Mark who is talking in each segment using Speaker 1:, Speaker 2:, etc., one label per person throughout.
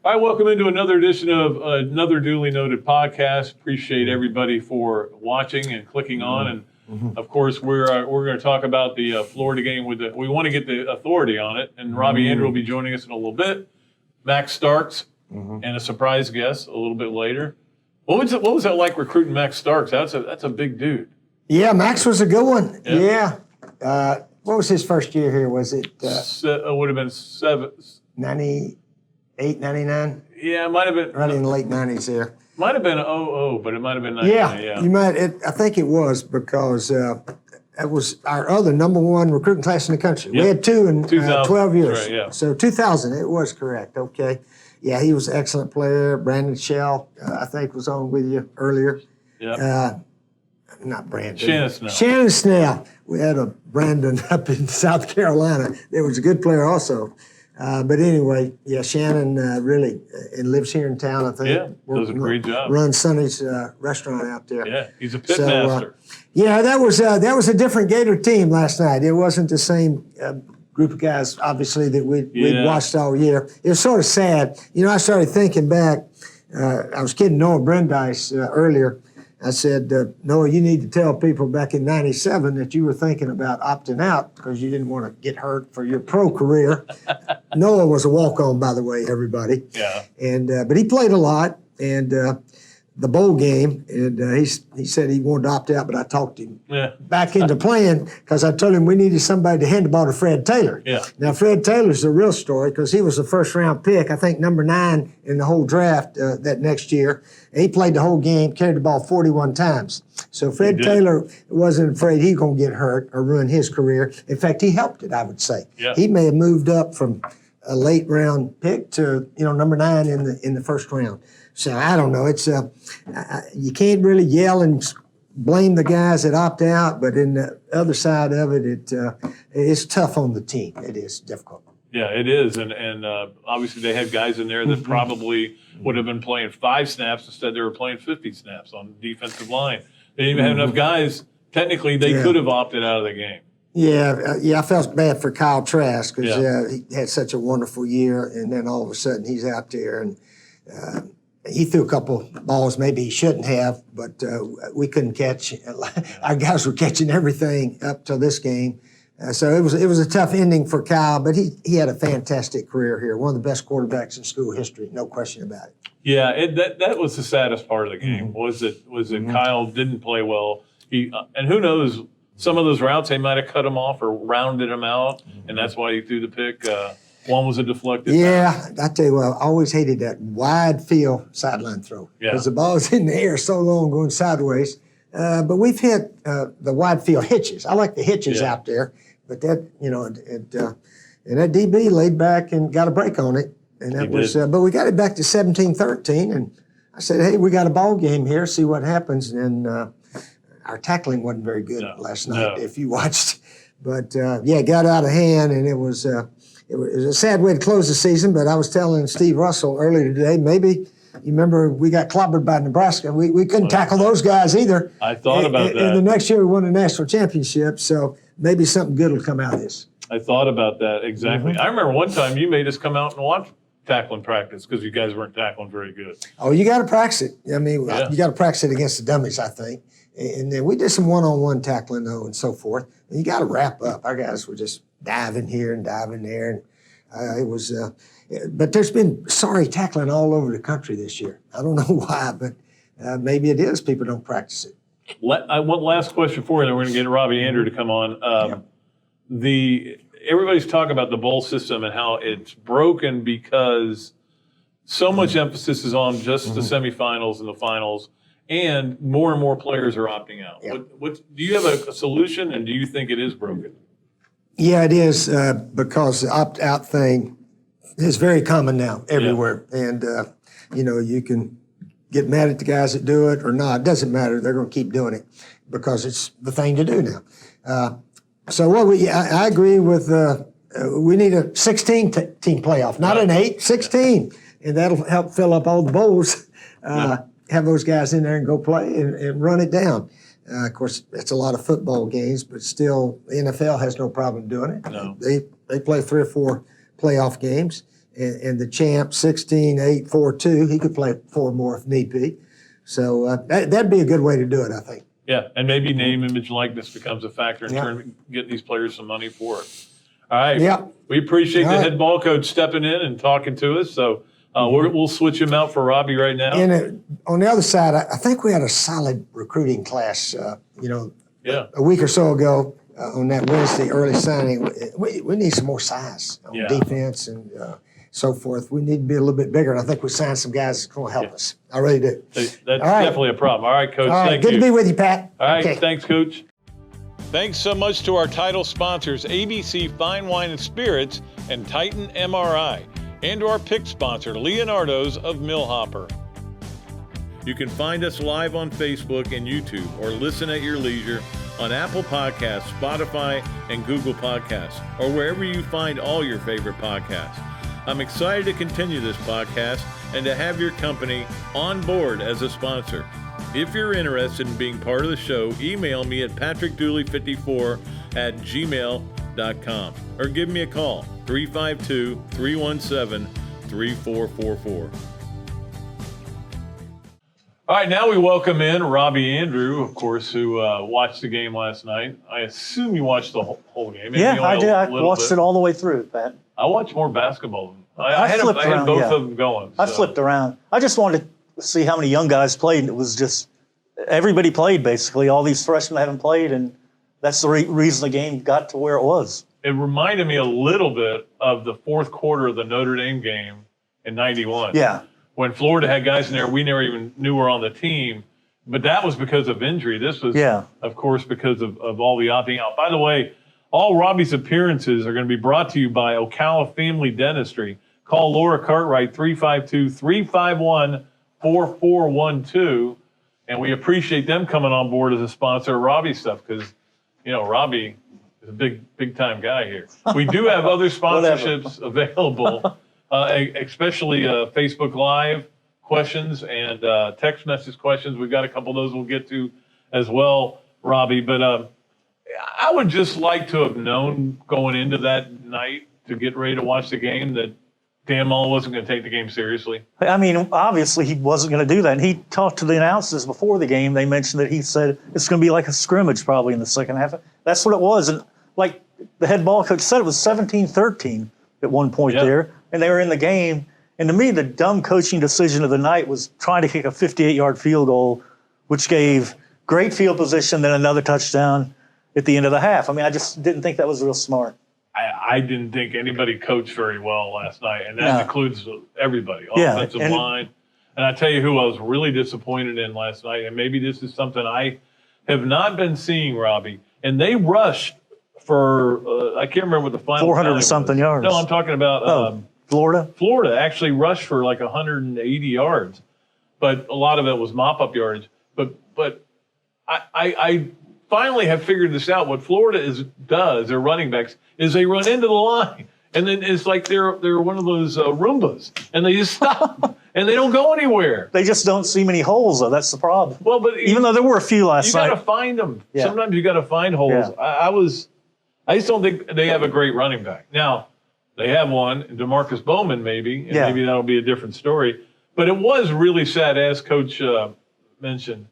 Speaker 1: All right, welcome into another edition of another duly noted podcast. Appreciate everybody for watching and clicking on. And of course, we're going to talk about the Florida game. We want to get the authority on it, and Robbie Andreu will be joining us in a little bit. Max Starks and a surprise guest a little bit later. What was that like recruiting Max Starks? That's a big dude.
Speaker 2: Yeah, Max was a good one. Yeah. What was his first year here? Was it?
Speaker 1: It would have been
Speaker 2: 98, 99?
Speaker 1: Yeah, it might have been.
Speaker 2: Right in the late 90s there.
Speaker 1: Might have been 00, but it might have been 99. Yeah.
Speaker 2: You might. I think it was because it was our other number one recruiting class in the country.
Speaker 1: Yep.
Speaker 2: We had two in 12 years.
Speaker 1: Right, yeah.
Speaker 2: So 2000, it was correct. Okay. Yeah, he was an excellent player. Brandon Shell, I think, was on with you earlier.
Speaker 1: Yeah.
Speaker 2: Not Brandon.
Speaker 1: Shannon Snell.
Speaker 2: Shannon Snell. We had a Brandon up in South Carolina. There was a good player also. But anyway, yeah, Shannon really and lives here in town, I think.
Speaker 1: Yeah, does a great job.
Speaker 2: Runs Sonny's restaurant out there.
Speaker 1: Yeah, he's a pit master.
Speaker 2: Yeah, that was a different Gator team last night. It wasn't the same group of guys, obviously, that we'd watched all year. It was sort of sad. You know, I started thinking back. I was kidding Noah Brandeis earlier. I said, Noah, you need to tell people back in '97 that you were thinking about opting out because you didn't want to get hurt for your pro career. Noah was a walk-on, by the way, everybody.
Speaker 1: Yeah.
Speaker 2: And but he played a lot, and the bowl game, and he said he wanted to opt out, but I talked him back into playing because I told him we needed somebody to hand the ball to Fred Taylor.
Speaker 1: Yeah.
Speaker 2: Now, Fred Taylor's the real story because he was the first-round pick, I think number 9 in the whole draft that next year. And he played the whole game, carried the ball 41 times. So Fred Taylor wasn't afraid he was going to get hurt or ruin his career. In fact, he helped it, I would say.
Speaker 1: Yeah.
Speaker 2: He may have moved up from a late-round pick to number 9 in the first round. So I don't know. It's you can't really yell and blame the guys that opt out, but in the other side of it, it's tough on the team. It is difficult.
Speaker 1: Yeah, it is, and obviously they had guys in there that probably would have been playing 5 snaps instead they were playing 50 snaps on the defensive line. They didn't even have enough guys. Technically, they could have opted out of the game.
Speaker 2: Yeah, I felt bad for Kyle Trask because he had such a wonderful year, and then all of a sudden he's out there and. He threw a couple balls maybe he shouldn't have, but we couldn't catch. Our guys were catching everything up till this game. So it was a tough ending for Kyle, but he had a fantastic career here. One of the best quarterbacks in school history, no question about it.
Speaker 1: Yeah, that was the saddest part of the game was that Kyle didn't play well. And who knows, some of those routes they might have cut him off or rounded him out, and that's why he threw the pick. One was a deflected pass.
Speaker 2: I tell you what, I always hated that wide field sideline throw because the ball's in the air so long going sideways. But we've hit the wide field hitches. I like the hitches out there, but that and that DB laid back and got a break on it, and that was. But we got it back to 17-13, and I said, hey, we got a ball game here. See what happens. And our tackling wasn't very good last night, if you watched. But it got out of hand, and it was. It was a sad way to close the season, but I was telling Steve Russell earlier today, maybe you remember we got clobbered by Nebraska. We couldn't tackle those guys either.
Speaker 1: I thought about that.
Speaker 2: And the next year we won a national championship, so maybe something good will come out of this.
Speaker 1: I thought about that, exactly. I remember one time you made us come out and watch tackling practice because you guys weren't tackling very good.
Speaker 2: Oh, you got to practice it. I mean, you got to practice it against the dummies, I think. And then we did some one-on-one tackling, though, and so forth. And you got to wrap up. Our guys were just diving here and diving there, and it was, but there's been sorry tackling all over the country this year. I don't know why, but maybe it is. People don't practice it.
Speaker 1: One last question for you, and then we're going to get Robbie Andreu to come on. Everybody's talking about the bowl system and how it's broken because so much emphasis is on just the semifinals and the finals, and more players are opting out.
Speaker 2: Yeah.
Speaker 1: Do you have a solution, and do you think it is broken?
Speaker 2: Yeah, it is because the opt-out thing is very common now everywhere. Yeah. And, you can get mad at the guys that do it or not. It doesn't matter. They're going to keep doing it because it's the thing to do now. I agree with we need a 16-team playoff, not an 8, 16. And that'll help fill up all the bowls, have those guys in there and go play and run it down. Of course, it's a lot of football games, but still, the NFL has no problem doing it.
Speaker 1: No.
Speaker 2: They play 3 or 4 playoff games, and the champ 16-8, 4-2. He could play 4 more if need be. So that'd be a good way to do it, I think.
Speaker 1: Yeah, and maybe name, image, likeness becomes a factor in terms of getting these players some money for it. All right.
Speaker 2: Yeah.
Speaker 1: We appreciate the head ball coach stepping in and talking to us. So we'll switch him out for Robbie right now.
Speaker 2: And on the other side, I think we had a solid recruiting class, a week or so ago on that Wednesday early signing. We need some more size on defense and so forth. We need to be a little bit bigger, and I think we signed some guys that's going to help us. I really do.
Speaker 1: That's definitely a problem. All right, Coach.
Speaker 2: All right,
Speaker 1: thank
Speaker 2: good
Speaker 1: you.
Speaker 2: to be with you, Pat.
Speaker 1: All right, thanks, Coach. Thanks so much to our title sponsors, ABC Fine Wine and Spirits and Titan MRI, and to our pick sponsor, Leonardo's of Millhopper. You can find us live on Facebook and YouTube or listen at your leisure on Apple Podcasts, Spotify, and Google Podcasts, or wherever you find all your favorite podcasts. I'm excited to continue this podcast and to have your company on board as a sponsor. If you're interested in being part of the show, email me at patrickdooley54@gmail.com or give me a call, 352-317-3444. All right, now we welcome in Robbie Andreu, of course, who watched the game last night. I assume you watched the whole game. Maybe
Speaker 3: I did. I watched it all the way through, Pat.
Speaker 1: I watched more basketball. I had both of them going.
Speaker 3: I flipped around. I just wanted to see how many young guys played, and it was just everybody played, basically. All these freshmen haven't played, and that's the reason the game got to where it was.
Speaker 1: It reminded me a little bit of the fourth quarter of the Notre Dame game in '91.
Speaker 3: Yeah.
Speaker 1: When Florida had guys in there we never even knew were on the team, but that was because of injury. This was, of course, because of all the opting out. By the way, all Robbie's appearances are going to be brought to you by Ocala Family Dentistry. Call Laura Cartwright, 352-351-4412. And we appreciate them coming on board as a sponsor of Robbie's stuff because, Robbie is a big time guy here. We do have other sponsorships available, especially Facebook Live questions and text message questions. We've got a couple of those we'll get to as well, Robbie. But I would just like to have known going into that night to get ready to watch the game that Dan Mullen wasn't going to take the game seriously.
Speaker 3: I mean, obviously he wasn't going to do that. And he talked to the announcers before the game. They mentioned that he said it's going to be like a scrimmage probably in the second half. That's what it was. And like the head ball coach said, it was 17-13 at one point there. And they were in the game. And to me, the dumb coaching decision of the night was trying to kick a 58-yard field goal, which gave great field position, then another touchdown at the end of the half. I mean, I just didn't think that was real smart.
Speaker 1: I didn't think anybody coached very well last night, and that includes everybody, offensive line. And I tell you who I was really disappointed in last night, and maybe this is something I have not been seeing, Robbie, and they rushed for, I can't remember what the final
Speaker 3: 400 and something yards.
Speaker 1: No, I'm talking about
Speaker 3: Florida?
Speaker 1: Florida actually rushed for like 180 yards, but a lot of it was mop-up yardage. But I finally have figured this out. What Florida does, their running backs, is they run into the line. And then it's like they're one of those Roombas. And they just stop. And they don't go anywhere.
Speaker 3: They just don't see many holes, though. That's the problem.
Speaker 1: Well, but
Speaker 3: even though there were a few last night.
Speaker 1: You got to find them.
Speaker 3: Yeah.
Speaker 1: Sometimes you got to find holes. Yeah. I just don't think they have a great running back. Now, they have one, DeMarcus Bowman maybe, and maybe that'll be a different story. But it was really sad, as Coach mentioned,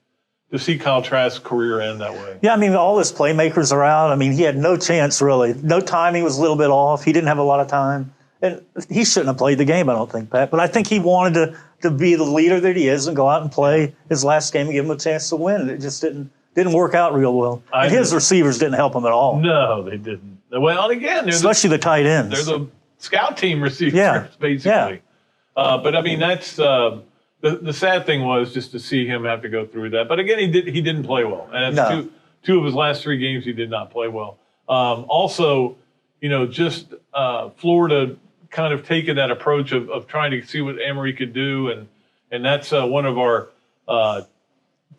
Speaker 1: to see Kyle Trask's career end that way.
Speaker 3: Yeah, I mean, all his playmakers are out. I mean, he had no chance, really. No timing was a little bit off. He didn't have a lot of time. And he shouldn't have played the game, I don't think, Pat. But I think he wanted to be the leader that he is and go out and play his last game and give him a chance to win. And it just didn't work out real well. And his receivers didn't help him at all.
Speaker 1: No, they didn't. Well, again,
Speaker 3: especially the tight ends.
Speaker 1: They're the scout team receivers, basically. Yeah. But, I mean, that's the sad thing was just to see him have to go through that. But, again, he didn't play well. And that's two of his last 3 games he did not play well. Also, just Florida kind of taking that approach of trying to see what Emory could do. And that's one of our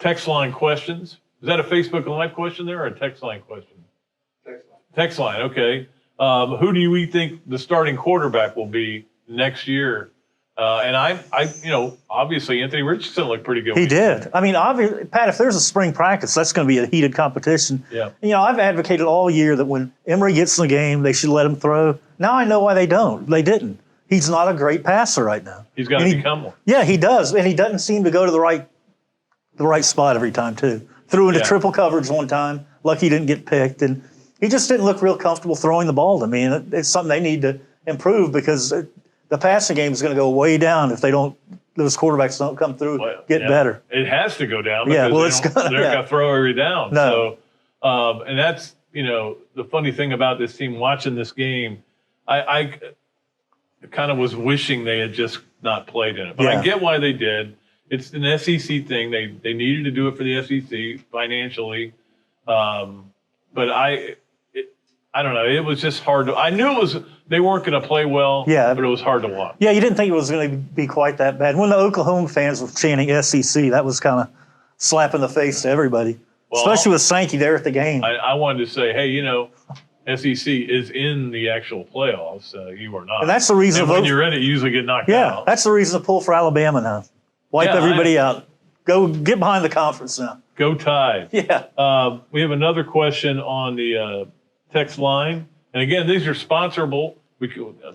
Speaker 1: text line questions. Is that a Facebook Live question there or a text line question? Text line, okay. Who do we think the starting quarterback will be next year? And I obviously Anthony Richardson looked pretty good.
Speaker 3: He did. I mean, obviously, Pat, if there's a spring practice, that's going to be a heated competition.
Speaker 1: Yeah.
Speaker 3: I've advocated all year that when Emory gets in the game, they should let him throw. Now I know why they don't. They didn't. he's not a great passer right now.
Speaker 1: He's got to become one.
Speaker 3: Yeah, he does, and he doesn't seem to go to the right spot every time too. Threw into triple coverage one time. Lucky he didn't get picked, and he just didn't look real comfortable throwing the ball to me. And it's something they need to improve because the passing game is going to go way down if those quarterbacks don't come through, get better.
Speaker 1: It has to go down because they're not going to throw every down.
Speaker 3: No.
Speaker 1: So, and that's, the funny thing about this team watching this game, I kind of was wishing they had just not played in it. But I get why they did. It's an SEC thing. They needed to do it for the SEC financially. But I don't know. It was just hard to. I knew they weren't going to play well.
Speaker 3: Yeah,
Speaker 1: but it was hard to watch.
Speaker 3: Yeah, you didn't think it was going to be quite that bad. When the Oklahoma fans were chanting SEC, that was kind of slap in the face to everybody, especially with Sankey there at the game.
Speaker 1: I wanted to say, hey, SEC is in the actual playoffs. You are not.
Speaker 3: And that's the reason.
Speaker 1: And when you're in it, you usually get knocked out.
Speaker 3: Yeah, that's the reason to pull for Alabama now. Wipe everybody out. Go get behind the conference now.
Speaker 1: Go Tide.
Speaker 3: Yeah.
Speaker 1: We have another question on the text line. And again, these are sponsorable.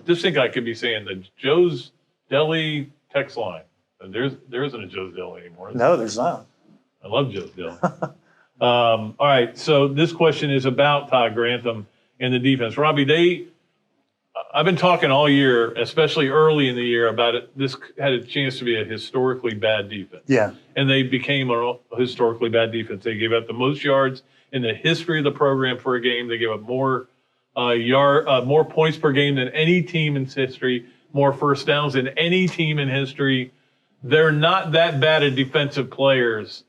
Speaker 1: Just think I could be saying the Joe's Deli text line. There isn't a Joe's Deli anymore.
Speaker 3: No, there's not.
Speaker 1: I love Joe's Deli. All right, so this question is about Todd Grantham and the defense. Robbie, I've been talking all year, especially early in the year, about it. This had a chance to be a historically bad defense.
Speaker 3: Yeah.
Speaker 1: And they became a historically bad defense. They gave up the most yards in the history of the program for a game. They gave up more points per game than any team in history, more first downs than any team in history. They're not that bad at defensive players.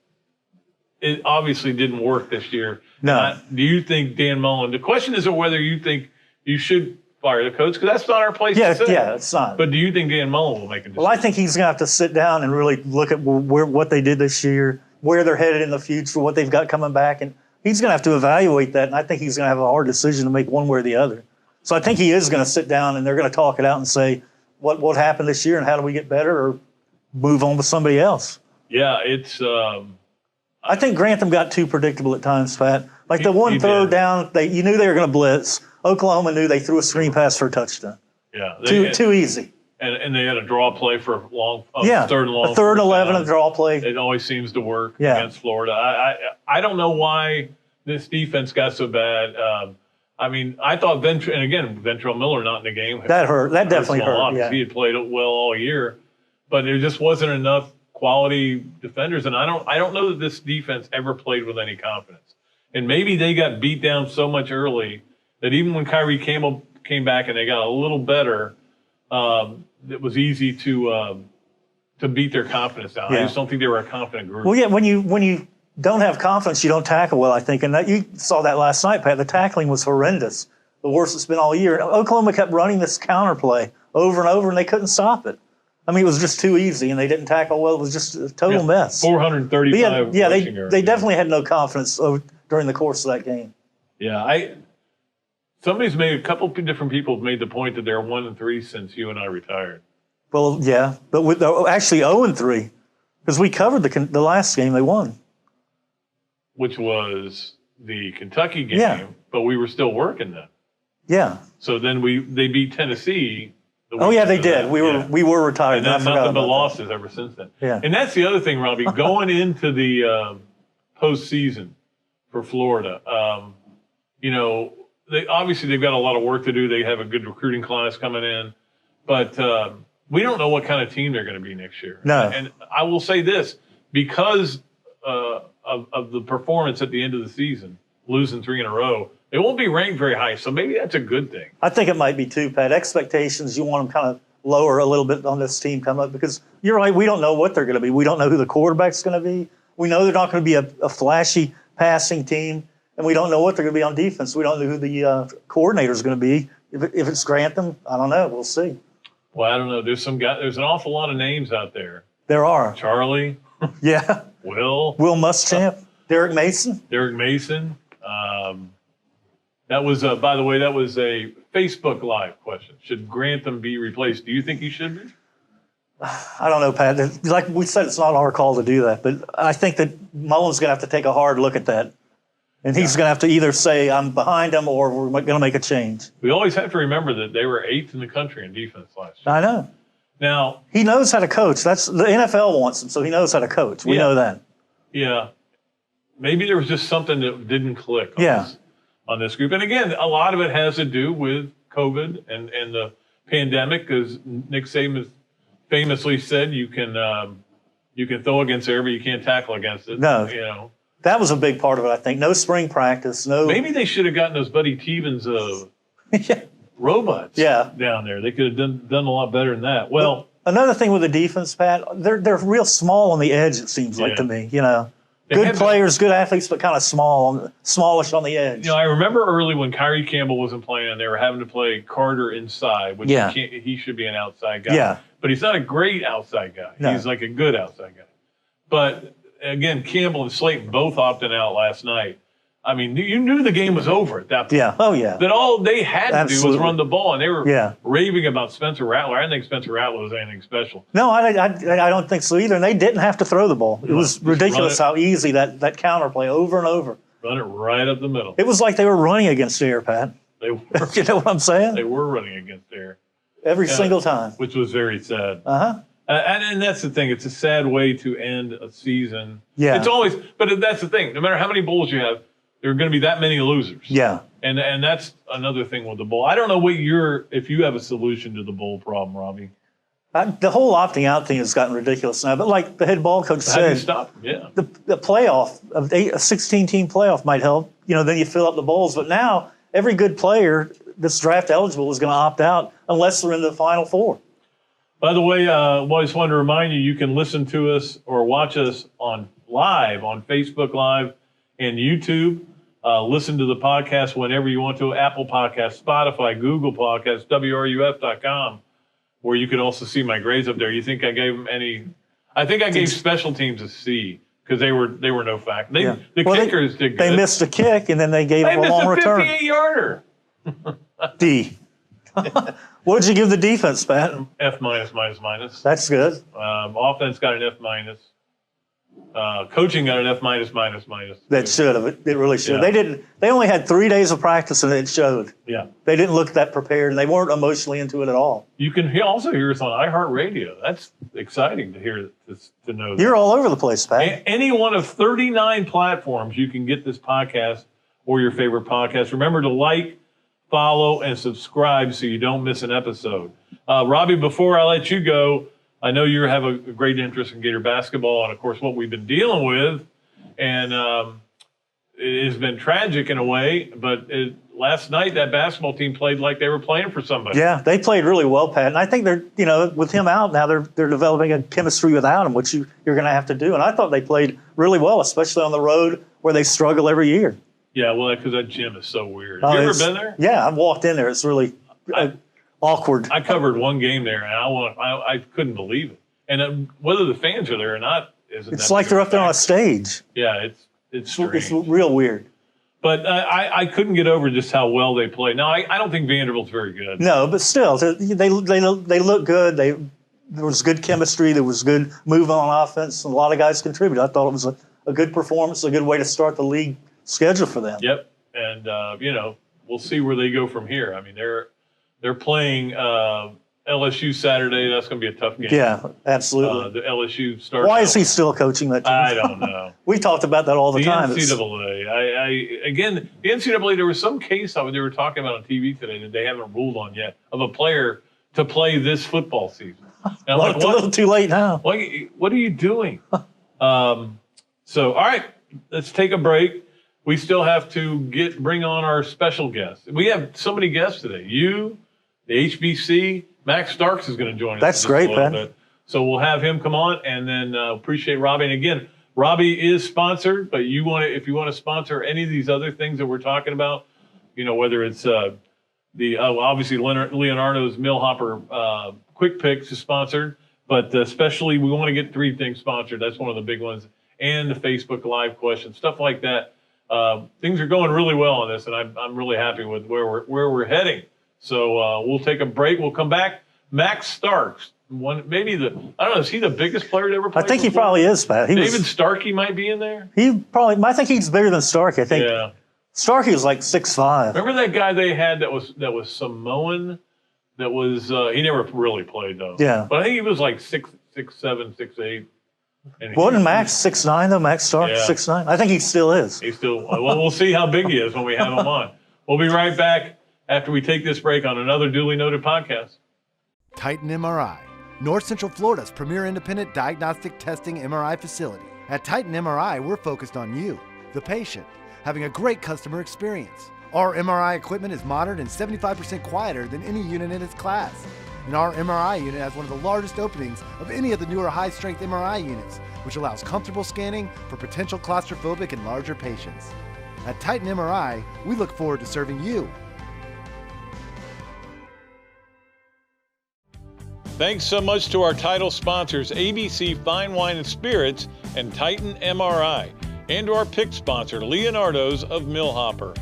Speaker 1: It obviously didn't work this year.
Speaker 3: No.
Speaker 1: Do you think Dan Mullen, the question isn't whether you think you should fire the coach, because that's not our place to say.
Speaker 3: Yeah, it's not.
Speaker 1: But do you think Dan Mullen will make a decision?
Speaker 3: Well, I think he's going to have to sit down and really look at what they did this year, where they're headed in the future, what they've got coming back, and he's going to have to evaluate that, and I think he's going to have a hard decision to make one way or the other. So I think he is going to sit down, and they're going to talk it out and say, what happened this year, and how do we get better, or move on with somebody else.
Speaker 1: Yeah, it's
Speaker 3: I think Grantham got too predictable at times, Pat. Like the one throw down, you knew they were going to blitz. Oklahoma knew they threw a screen pass for a touchdown.
Speaker 1: Yeah.
Speaker 3: Too easy.
Speaker 1: And they had a draw play for long, third and long.
Speaker 3: A third and 11, a draw play.
Speaker 1: It always seems to work against Florida. I don't know why this defense got so bad. I thought Ventrell Miller not in the game.
Speaker 3: That hurt. That definitely hurt. Yeah.
Speaker 1: He had played well all year, but there just wasn't enough quality defenders. And I don't know that this defense ever played with any confidence. And maybe they got beat down so much early that even when Kyrie Campbell came back and they got a little better, it was easy to beat their confidence down. I just don't think they were a confident group.
Speaker 3: Well, yeah, when you don't have confidence, you don't tackle well, I think. And you saw that last night, Pat. The tackling was horrendous, the worst it's been all year. Oklahoma kept running this counter play over and over, and they couldn't stop it. It was just too easy, and they didn't tackle well. It was just a total mess.
Speaker 1: 435 rushing yards.
Speaker 3: They definitely had no confidence during the course of that game.
Speaker 1: Yeah, a couple of different people have made the point that they're 1-3 since you and I retired.
Speaker 3: Well, yeah, but actually 0-3 because we covered the last game they won,
Speaker 1: which was the Kentucky game. But we were still working then.
Speaker 3: Yeah.
Speaker 1: So then they beat Tennessee.
Speaker 3: They did. We were retired.
Speaker 1: And then nothing but losses ever since then.
Speaker 3: Yeah.
Speaker 1: And that's the other thing, Robbie. Going into the postseason for Florida, they've got a lot of work to do. They have a good recruiting class coming in, but we don't know what kind of team they're going to be next year.
Speaker 3: No.
Speaker 1: And I will say this, because of the performance at the end of the season, losing 3 in a row, they won't be ranked very high, so maybe that's a good thing.
Speaker 3: I think it might be too, Pat. Expectations, you want them kind of lower a little bit on this team coming up because you're right, we don't know what they're going to be. We don't know who the quarterback's going to be. We know they're not going to be a flashy passing team, and we don't know what they're going to be on defense. We don't know who the coordinator is going to be. If it's Grantham, I don't know. We'll see.
Speaker 1: Well, I don't know. There's an awful lot of names out there.
Speaker 3: There are.
Speaker 1: Charlie.
Speaker 3: Yeah.
Speaker 1: Will
Speaker 3: Muschamp. Derek Mason.
Speaker 1: That was, by the way, that was a Facebook Live question. Should Grantham be replaced? Do you think he should be?
Speaker 3: I don't know, Pat. Like we said, it's not our call to do that. But I think that Mullen's going to have to take a hard look at that. And he's going to have to either say, I'm behind him, or we're going to make a change.
Speaker 1: We always have to remember that they were 8th in the country in defense last year.
Speaker 3: I know.
Speaker 1: Now,
Speaker 3: he knows how to coach. That's the NFL wants him, so he knows how to coach. We know that.
Speaker 1: Yeah. Maybe there was just something that didn't click on this group. And again, a lot of it has to do with COVID and the pandemic, because Nick Saban famously said you can throw against air, but you can't tackle against it.
Speaker 3: No.
Speaker 1: You know.
Speaker 3: That was a big part of it, I think. No spring practice. No.
Speaker 1: Maybe they should have gotten those Buddy Tevens robots down there. They could have done a lot better than that. Well,
Speaker 3: another thing with the defense, Pat, they're real small on the edge, it seems like to me. You know, good players, good athletes, but kind of smallish on the edge.
Speaker 1: You know, I remember early when Kyrie Campbell wasn't playing, they were having to play Carter inside, which he should be an outside guy.
Speaker 3: Yeah.
Speaker 1: But he's not a great outside guy.
Speaker 3: No.
Speaker 1: He's like a good outside guy. But again, Campbell and Slayton both opted out last night. I mean, you knew the game was over at that point.
Speaker 3: Yeah. Oh, yeah.
Speaker 1: That all they had to do was run the ball, and they were raving about Spencer Rattler. I didn't think Spencer Rattler was anything special.
Speaker 3: No, I don't think so either. And they didn't have to throw the ball. It was ridiculous how easy that counterplay over and over.
Speaker 1: Run it right up the middle.
Speaker 3: It was like they were running against air, Pat.
Speaker 1: They were.
Speaker 3: You know what I'm saying?
Speaker 1: They were running against air.
Speaker 3: Every single time.
Speaker 1: Which was very sad.
Speaker 3: Uh-huh.
Speaker 1: And that's the thing. It's a sad way to end a season.
Speaker 3: Yeah.
Speaker 1: It's always, but that's the thing. No matter how many bowls you have, there are going to be that many losers.
Speaker 3: Yeah.
Speaker 1: And that's another thing with the bowl. I don't know if you have a solution to the bowl problem, Robbie.
Speaker 3: The whole opting out thing has gotten ridiculous now. But like the head ball coach
Speaker 1: How do you
Speaker 3: said,
Speaker 1: stop? Yeah.
Speaker 3: The playoff, a 16-team playoff might help. You know, then you fill up the bowls. But now every good player that's draft eligible is going to opt out unless they're in the Final Four.
Speaker 1: By the way, I just wanted to remind you, you can listen to us or watch us live on Facebook Live and YouTube. Listen to the podcast whenever you want to. Apple Podcasts, Spotify, Google Podcasts, WRUF.com, where you can also see my grades up there. You think I gave them any? I think I gave special teams a C because they were no fact. The kickers did good.
Speaker 3: They missed a kick and then they gave them a long return.
Speaker 1: They missed a 58-yarder.
Speaker 3: D. What did you give the defense, Pat?
Speaker 1: F minus.
Speaker 3: That's good.
Speaker 1: Offense got an F minus. Coaching got an F minus.
Speaker 3: That should have. It really should.
Speaker 1: Yeah.
Speaker 3: They only had 3 days of practice and it showed.
Speaker 1: Yeah.
Speaker 3: They didn't look that prepared and they weren't emotionally into it at all.
Speaker 1: You can also hear us on iHeartRadio. That's exciting to hear, to know.
Speaker 3: You're all over the place, Pat.
Speaker 1: Any one of 39 platforms you can get this podcast or your favorite podcast. Remember to like, follow, and subscribe so you don't miss an episode. Robbie, before I let you go, I know you have a great interest in Gator basketball and, of course, what we've been dealing with. And it has been tragic in a way, but last night that basketball team played like they were playing for somebody.
Speaker 3: Yeah, they played really well, Pat. And I think they're, with him out now, they're developing a chemistry without him, which you're going to have to do. And I thought they played really well, especially on the road where they struggle every year.
Speaker 1: Yeah, well, because that gym is so weird. Have you ever been there?
Speaker 3: Yeah, I've walked in there. It's really awkward.
Speaker 1: I covered one game there, and I couldn't believe it. And whether the fans are there or not isn't.
Speaker 3: It's like they're up there on a stage.
Speaker 1: Yeah, it's strange.
Speaker 3: It's real weird.
Speaker 1: But I couldn't get over just how well they played. Now, I don't think Vanderbilt's very good.
Speaker 3: No, but still, they look good. There was good chemistry. There was good movement on offense. And a lot of guys contributed. I thought it was a good performance, a good way to start the league schedule for them.
Speaker 1: Yep. And, we'll see where they go from here. I mean, they're playing LSU Saturday. That's going to be a tough game.
Speaker 3: Yeah, absolutely.
Speaker 1: The LSU starts.
Speaker 3: Why is he still coaching that team?
Speaker 1: I don't know.
Speaker 3: We talked about that all the time.
Speaker 1: The NCAA. Again, the NCAA, there was some case they were talking about on TV today that they haven't ruled on yet of a player to play this football season. And
Speaker 3: well, it's a little too late now.
Speaker 1: What are you doing? So, all right, let's take a break. We still have to bring on our special guests. We have so many guests today. You, the HBC, Max Starks is going to join us.
Speaker 3: That's great, Ben.
Speaker 1: So we'll have him come on, and then appreciate Robbie. And again, Robbie is sponsored, but if you want to sponsor any of these other things that we're talking about, whether it's obviously Leonardo's Millhopper Quick Picks is sponsored, but especially we want to get 3 things sponsored. That's one of the big ones, and the Facebook Live questions, stuff like that. Things are going really well on this, and I'm really happy with where we're heading. So we'll take a break. We'll come back. Max Starks. I don't know, is he the biggest player to ever play?
Speaker 3: I think he probably is, Pat.
Speaker 1: David Starkey might be in there.
Speaker 3: I think he's bigger than Starkey. I think Starkey was like 6'5".
Speaker 1: Remember that guy they had that was Samoan? That was he never really played though.
Speaker 3: Yeah.
Speaker 1: But I think he was like 6'7", 6'8".
Speaker 3: Wasn't Max 6'9" though? Max Starks 6'9"? I think he still is.
Speaker 1: He's still. Well, we'll see how big he is when we have him on. We'll be right back after we take this break on another duly noted podcast.
Speaker 4: Titan MRI, North Central Florida's premier independent diagnostic testing MRI facility. At Titan MRI, we're focused on you, the patient, having a great customer experience. Our MRI equipment is modern and 75% quieter than any unit in its class. And our MRI unit has one of the largest openings of any of the newer high-strength MRI units, which allows comfortable scanning for potential claustrophobic and larger patients. At Titan MRI, we look forward to serving you.
Speaker 1: Thanks so much to our title sponsors, ABC Fine Wine and Spirits and Titan MRI, and to our pick sponsor, Leonardo's of Millhopper.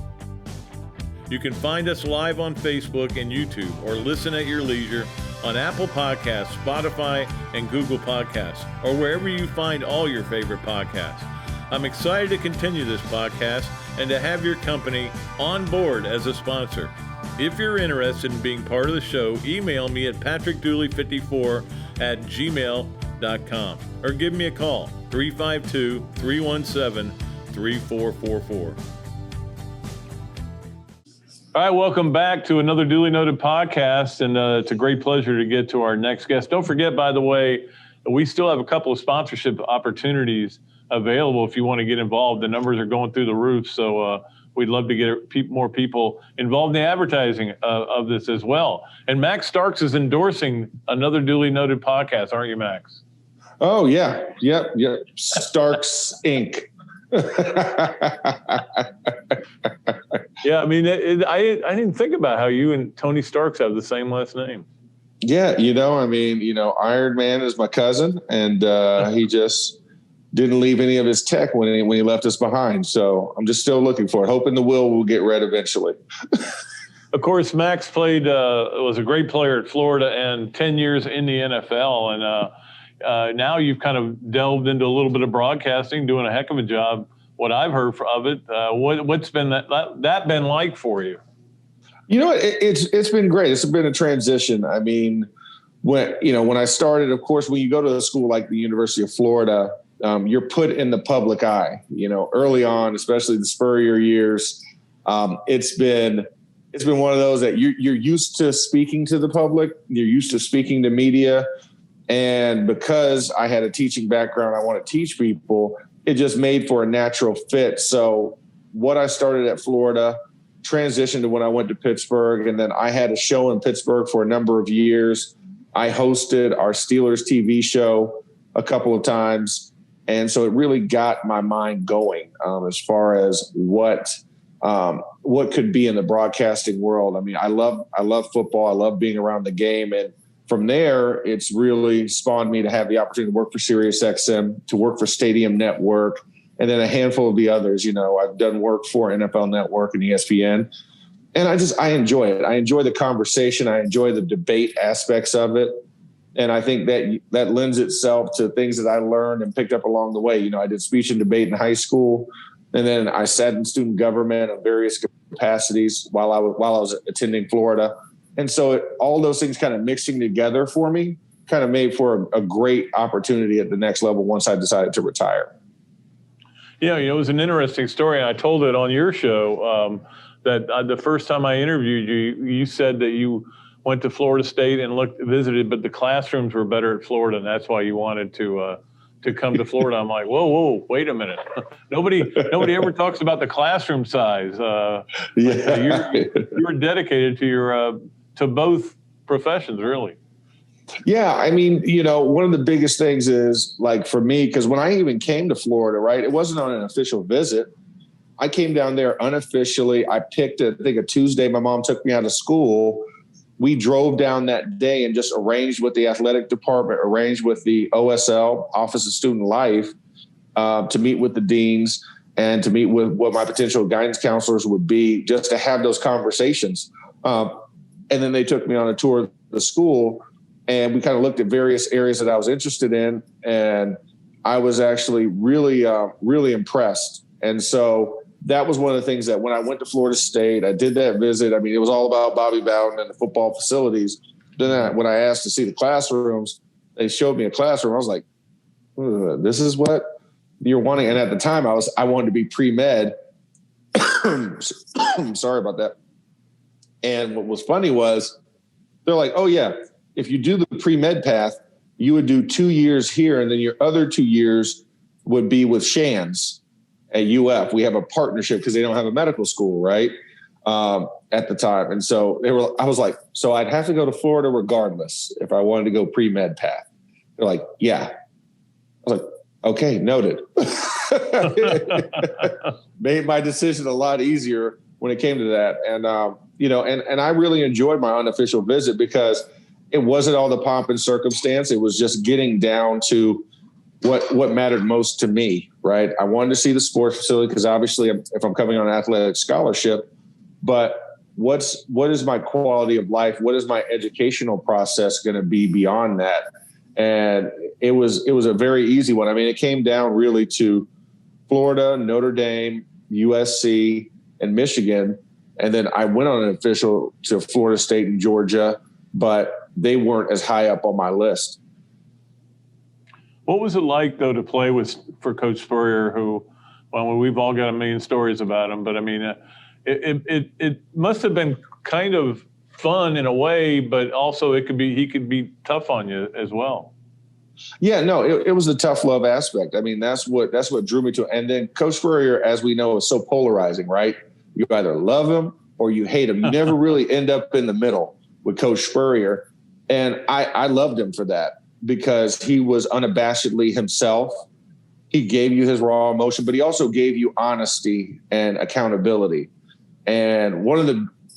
Speaker 1: You can find us live on Facebook and YouTube or listen at your leisure on Apple Podcasts, Spotify, and Google Podcasts, or wherever you find all your favorite podcasts. I'm excited to continue this podcast and to have your company on board as a sponsor. If you're interested in being part of the show, email me at patrickdooley54@gmail.com or give me a call, 352-317-3444. All right, welcome back to another duly noted podcast, and it's a great pleasure to get to our next guest. Don't forget, by the way, we still have a couple of sponsorship opportunities available if you want to get involved. The numbers are going through the roof, so we'd love to get more people involved in the advertising of this as well. And Max Starks is endorsing another duly noted podcast, aren't you, Max?
Speaker 5: Oh, yeah. Yep. Starks Inc.
Speaker 1: Yeah, I mean, I didn't think about how you and Tony Starks have the same last name.
Speaker 5: Yeah, Iron Man is my cousin, and he just didn't leave any of his tech when he left us behind. So I'm just still looking for it, hoping the will get read eventually.
Speaker 1: Of course, Max was a great player at Florida and 10 years in the NFL. And now you've kind of delved into a little bit of broadcasting, doing a heck of a job. What I've heard of it, what's been that been like for you?
Speaker 5: It's been great. It's been a transition. I mean, when I started, of course, when you go to a school like the University of Florida, you're put in the public eye. Early on, especially the Spurrier years, it's been one of those that you're used to speaking to the public. You're used to speaking to media, and because I had a teaching background, I want to teach people. It just made for a natural fit. So what I started at Florida transitioned to when I went to Pittsburgh, and then I had a show in Pittsburgh for a number of years. I hosted our Steelers TV show a couple of times. And so it really got my mind going as far as what could be in the broadcasting world. I mean, I love football. I love being around the game. And from there, it's really spawned me to have the opportunity to work for SiriusXM, to work for Stadium Network, and then a handful of the others. I've done work for NFL Network and ESPN. And I enjoy it. I enjoy the conversation. I enjoy the debate aspects of it. And I think that lends itself to things that I learned and picked up along the way. I did speech and debate in high school, and then I sat in student government in various capacities while I was attending Florida. And so all those things kind of mixing together for me kind of made for a great opportunity at the next level once I decided to retire.
Speaker 1: Yeah, it was an interesting story. I told it on your show that the first time I interviewed you, you said that you went to Florida State and visited, but the classrooms were better at Florida, and that's why you wanted to come to Florida. I'm like, whoa, wait a minute. Nobody ever talks about the classroom size. You're dedicated to both professions, really.
Speaker 5: Yeah, I mean, one of the biggest things is, like, for me, because when I even came to Florida, right, it wasn't on an official visit. I came down there unofficially. I picked, I think, a Tuesday. My mom took me out of school. We drove down that day and just arranged with the athletic department, arranged with the OSL, Office of Student Life, to meet with the deans and to meet with what my potential guidance counselors would be, just to have those conversations. And then they took me on a tour of the school. and we kind of looked at various areas that I was interested in, and I was actually really, really impressed. And so that was one of the things that when I went to Florida State, I did that visit. I mean, it was all about Bobby Bowden and the football facilities. Then when I asked to see the classrooms, they showed me a classroom. I was like, this is what you're wanting. And at the time I wanted to be pre-med. Sorry about that. And what was funny was they're like, oh yeah, if you do the pre-med path, you would do 2 years here. And then your other 2 years would be with Shands at UF. We have a partnership because they don't have a medical school, right? At the time. And so I was like, so I'd have to go to Florida regardless if I wanted to go pre-med path. They're like, yeah. I was like, okay, noted. Made my decision a lot easier when it came to that. And, and I really enjoyed my unofficial visit because it wasn't all the pomp and circumstance. It was just getting down to what mattered most to me, right? I wanted to see the sports facility because obviously if I'm coming on an athletic scholarship, but what is my quality of life? What is my educational process going to be beyond that? And it was a very easy one. I mean, it came down really to Florida, Notre Dame, USC, and Michigan. And then I went on an official to Florida State and Georgia, but they weren't as high up on my list.
Speaker 1: What was it like, though, to play for Coach Spurrier, who, well, we've all got a million stories about him, but I mean, it must have been kind of fun in a way, but also he could be tough on you as well.
Speaker 5: Yeah, no, it was the tough love aspect. I mean, that's what drew me to it. And then Coach Spurrier, as we know, is so polarizing, right? You either love him or you hate him. You never really end up in the middle with Coach Spurrier. And I loved him for that because he was unabashedly himself. He gave you his raw emotion, but he also gave you honesty and accountability. And one of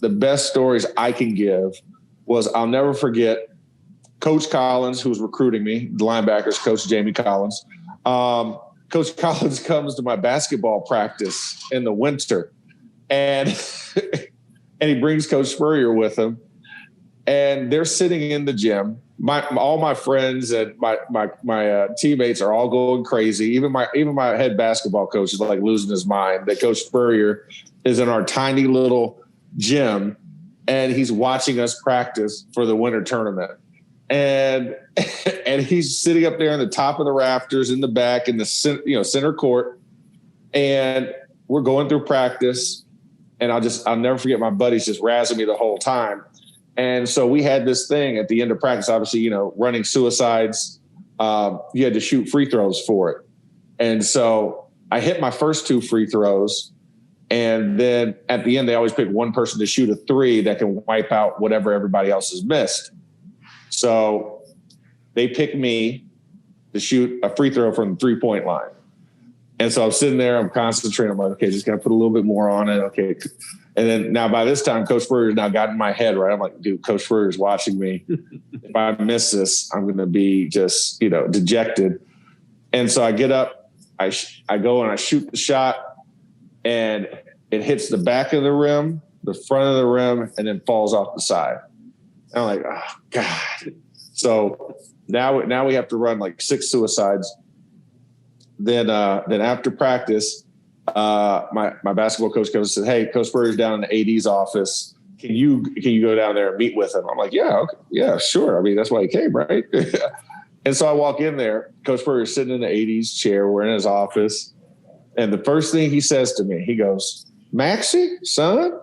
Speaker 5: the best stories I can give was I'll never forget Coach Collins, who was recruiting me, the linebackers, Coach Jamie Collins. Coach Collins comes to my basketball practice in the winter, and he brings Coach Spurrier with him, and they're sitting in the gym. All my friends and my teammates are all going crazy. Even my head basketball coach is like losing his mind that Coach Spurrier is in our tiny little gym, and he's watching us practice for the winter tournament. And he's sitting up there on the top of the rafters in the back in the center court, and we're going through practice. And I'll never forget my buddies just razzing me the whole time. And so we had this thing at the end of practice, obviously, running suicides. You had to shoot free throws for it. And so I hit my first 2 free throws. And then at the end, they always pick one person to shoot a 3 that can wipe out whatever everybody else has missed. So they picked me to shoot a free throw from the 3-point line. And so I'm sitting there, I'm concentrating. I'm like, okay, just got to put a little bit more on it. Okay. And then now by this time, Coach Spurrier's now got in my head, right? I'm like, dude, Coach Spurrier's watching me. If I miss this, I'm going to be just, dejected. And so I get up, I go and I shoot the shot, and it hits the back of the rim, the front of the rim, and then falls off the side. I'm like, oh, God. So now we have to run like 6 suicides. Then after practice, my basketball coach comes and said, hey, Coach Spurrier's down in the AD's office. Can you go down there and meet with him? I'm like, yeah, okay, yeah, sure. I mean, that's why he came, right? And so I walk in there. Coach Spurrier's sitting in the AD's chair. We're in his office. And the first thing he says to me, he goes, Maxie, son,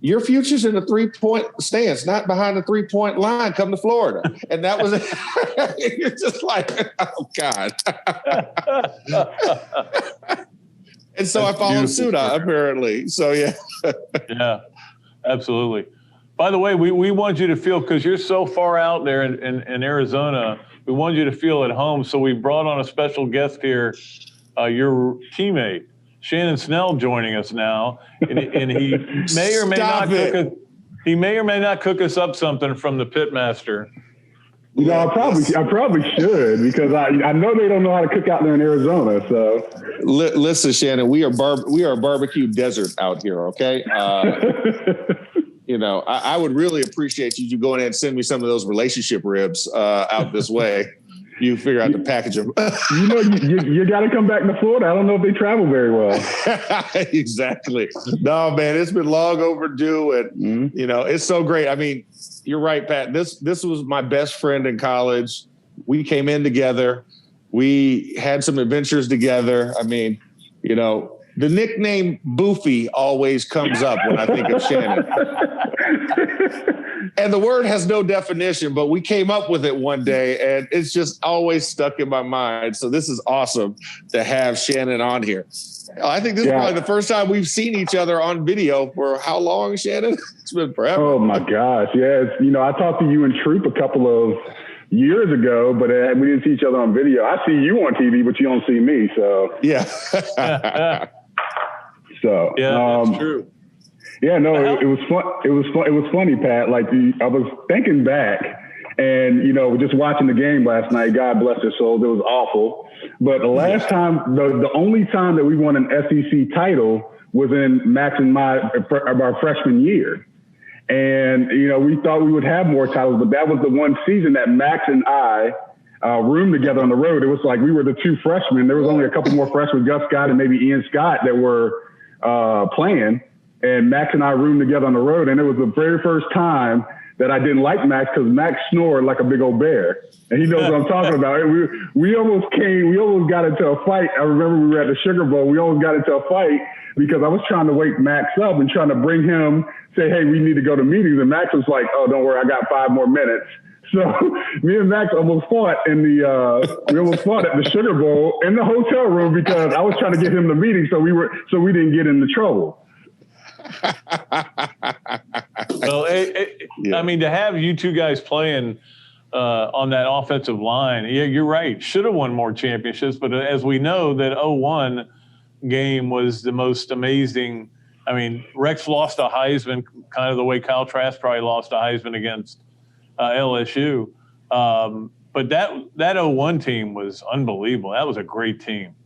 Speaker 5: your future's in the 3-point stance, not behind the 3-point line. Come to Florida. And that was it. You're just like, oh, God. And so I followed suit, apparently. So, yeah.
Speaker 1: Yeah, absolutely. By the way, we want you to feel, because you're so far out there in Arizona, we want you to feel at home. So we brought on a special guest here, your teammate, Shannon Snell, joining us now, and he may or may not cook us up something from the pitmaster.
Speaker 6: I probably should, because I know they don't know how to cook out there in Arizona. So listen,
Speaker 5: Shannon, we are a barbecue desert out here. Okay, I would really appreciate you going in and send me some of those relationship ribs out this way. You figure out to package them.
Speaker 6: You got to come back to Florida. I don't know if they travel very well.
Speaker 5: Exactly. No, man, it's been long overdue. And, it's so great. I mean, you're right, Pat. This was my best friend in college. We came in together. We had some adventures together. I mean, the nickname Boofy always comes up when I think of Shannon. And the word has no definition, but we came up with it one day, and it's just always stuck in my mind. So this is awesome to have Shannon on here. I think this is probably the first time we've seen each other on video for how long, Shannon? It's been forever.
Speaker 6: Oh, my gosh. Yeah. I talked to you in Troop a couple of years ago, but we didn't see each other on video. I see you on TV, but you don't see me. So,
Speaker 5: yeah.
Speaker 6: So,
Speaker 1: that's true.
Speaker 6: Yeah, no, it was fun. It was funny, Pat. Like I was thinking back, and just watching the game last night. God bless their souls. It was awful. But the last time, the only time that we won an SEC title was in Max and our freshman year. And we thought we would have more titles, but that was the one season that Max and I roomed together on the road. It was like we were the two freshmen. There was only a couple more freshmen, Gus Scott and maybe Ian Scott, that were playing. And Max and I roomed together on the road, and it was the very first time that I didn't like Max because Max snored like a big old bear, and he knows what I'm talking about. And we almost got into a fight. I remember we were at the Sugar Bowl. We almost got into a fight because I was trying to wake Max up and trying to bring him, say, hey, we need to go to meetings. And Max was like, oh, don't worry, I got 5 more minutes. So me and Max almost fought at the Sugar Bowl in the hotel room because I was trying to get him to meeting so we didn't get into trouble.
Speaker 1: Well, I mean, to have you two guys playing on that offensive line, you're right. Should have won more championships, but as we know, that 0-1 game was the most amazing. I mean, Rex lost a Heisman, kind of the way Kyle Trask probably lost a Heisman against LSU. But that 0-1 team was unbelievable. That was a great team.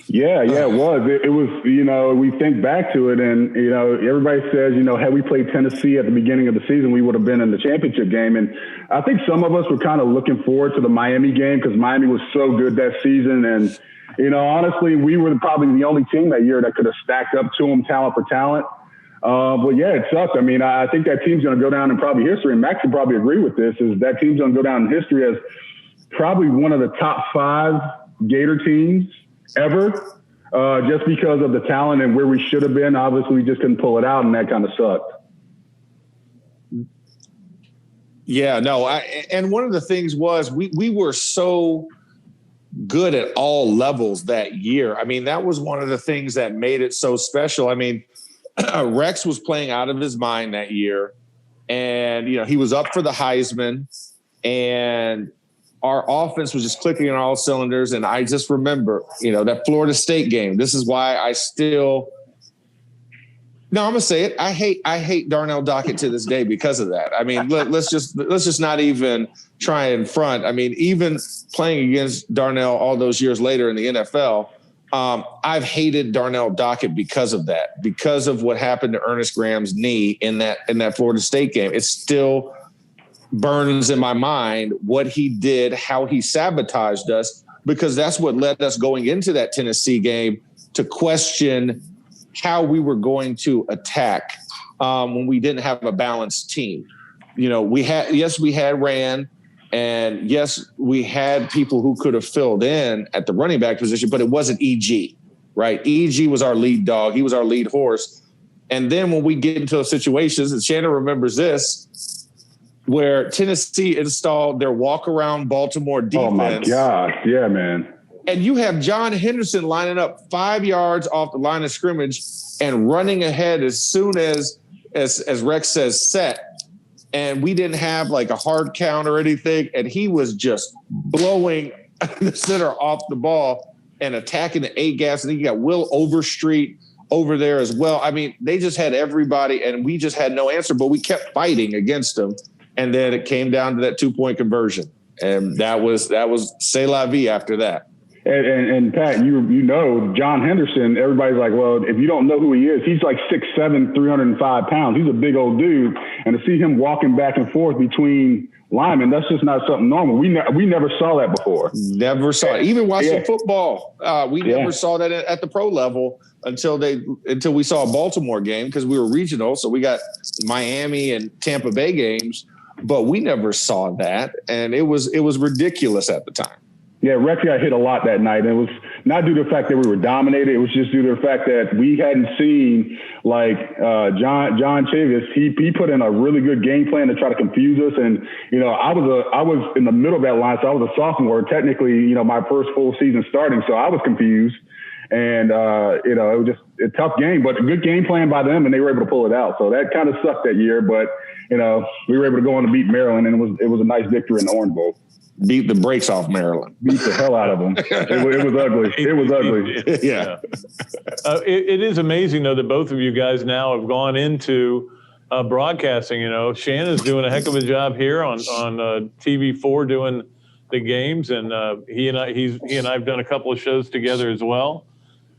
Speaker 6: Yeah, it was. It was, we think back to it and, everybody says, had we played Tennessee at the beginning of the season, we would have been in the championship game. And I think some of us were kind of looking forward to the Miami game because Miami was so good that season. And, honestly, we were probably the only team that year that could have stacked up to them talent for talent. But yeah, it sucked. I mean, I think that team's going to go down in probably history. And Max would probably agree with this, is that team's going to go down in history as probably one of the top 5 Gator teams ever, just because of the talent and where we should have been. Obviously, we just couldn't pull it out, and that kind of sucked.
Speaker 5: Yeah, no. And one of the things was we were so good at all levels that year. I mean, that was one of the things that made it so special. I mean, Rex was playing out of his mind that year, and, he was up for the Heisman, and our offense was just clicking on all cylinders. And I just remember, that Florida State game. This is why I'm going to say it. I hate Darnell Dockett to this day because of that. I mean, let's just not even try and front. I mean, even playing against Darnell all those years later in the NFL, I've hated Darnell Dockett because of that, because of what happened to Ernest Graham's knee in that Florida State game. It still burns in my mind what he did, how he sabotaged us, because that's what led us going into that Tennessee game to question how we were going to attack when we didn't have a balanced team. We had Rand, and yes, we had people who could have filled in at the running back position, but it wasn't EG, right? EG was our lead dog. He was our lead horse. And then when we get into those situations, and Shannon remembers this, where Tennessee installed their walk-around Baltimore defense.
Speaker 6: Oh, my gosh. Yeah, man.
Speaker 5: And you have John Henderson lining up 5 yards off the line of scrimmage and running ahead as soon as Rex says set. And we didn't have like a hard count or anything. And he was just blowing the center off the ball and attacking the A-gaps. And then you got Will Overstreet over there as well. I mean, they just had everybody, and we just had no answer. But we kept fighting against them. And then it came down to that 2-point conversion. And that was c'est la vie after that.
Speaker 6: And Pat, you know, John Henderson, everybody's like, well, if you don't know who he is, he's like 6'7", 305 pounds. He's a big old dude. And to see him walking back and forth between linemen, that's just not something normal. We never saw that before.
Speaker 5: Never saw it. Even watching football, we never saw that at the pro level until we saw a Baltimore game, because we were regional. So we got Miami and Tampa Bay games, but we never saw that. And it was ridiculous at the time.
Speaker 6: Yeah, Rex got hit a lot that night. And it was not due to the fact that we were dominated. It was just due to the fact that we hadn't seen, like, John Chavis. He put in a really good game plan to try to confuse us. And, you know, I was in the middle of that line, so I was a sophomore, technically, you know, my first full season starting. So I was confused. And, you know, it was just a tough game, but a good game plan by them, and they were able to pull it out. So that kind of sucked that year. But, you know, we were able to go on to beat Maryland, and it was a nice victory in the Orange Bowl.
Speaker 5: Beat the brakes off Maryland.
Speaker 6: Beat the hell out of them. It was ugly. It was ugly.
Speaker 5: Yeah.
Speaker 1: It is amazing, though, that both of you guys now have gone into broadcasting. You know, Shannon's doing a heck of a job here on TV4 doing the games, and he and I have done a couple of shows together as well.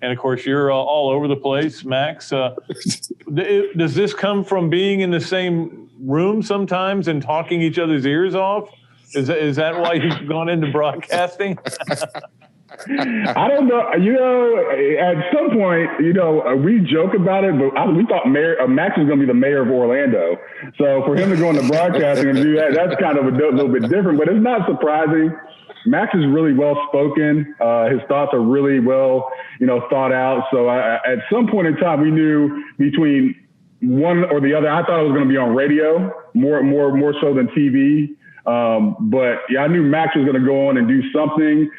Speaker 1: And of course, you're all over the place, Max. Does this come from being in the same room sometimes and talking each other's ears off? Is that why you've gone into broadcasting?
Speaker 6: I don't know. You know, at some point, you know, we joke about it, but we thought Max was going to be the mayor of Orlando. So for him to go into broadcasting and do that, that's kind of a little bit different, but it's not surprising. Max is really well spoken. His thoughts are really well, you know, thought out. So at some point in time, we knew between one or the other. I thought it was going to be on radio more so than TV. But yeah, I knew Max was going to go on and do something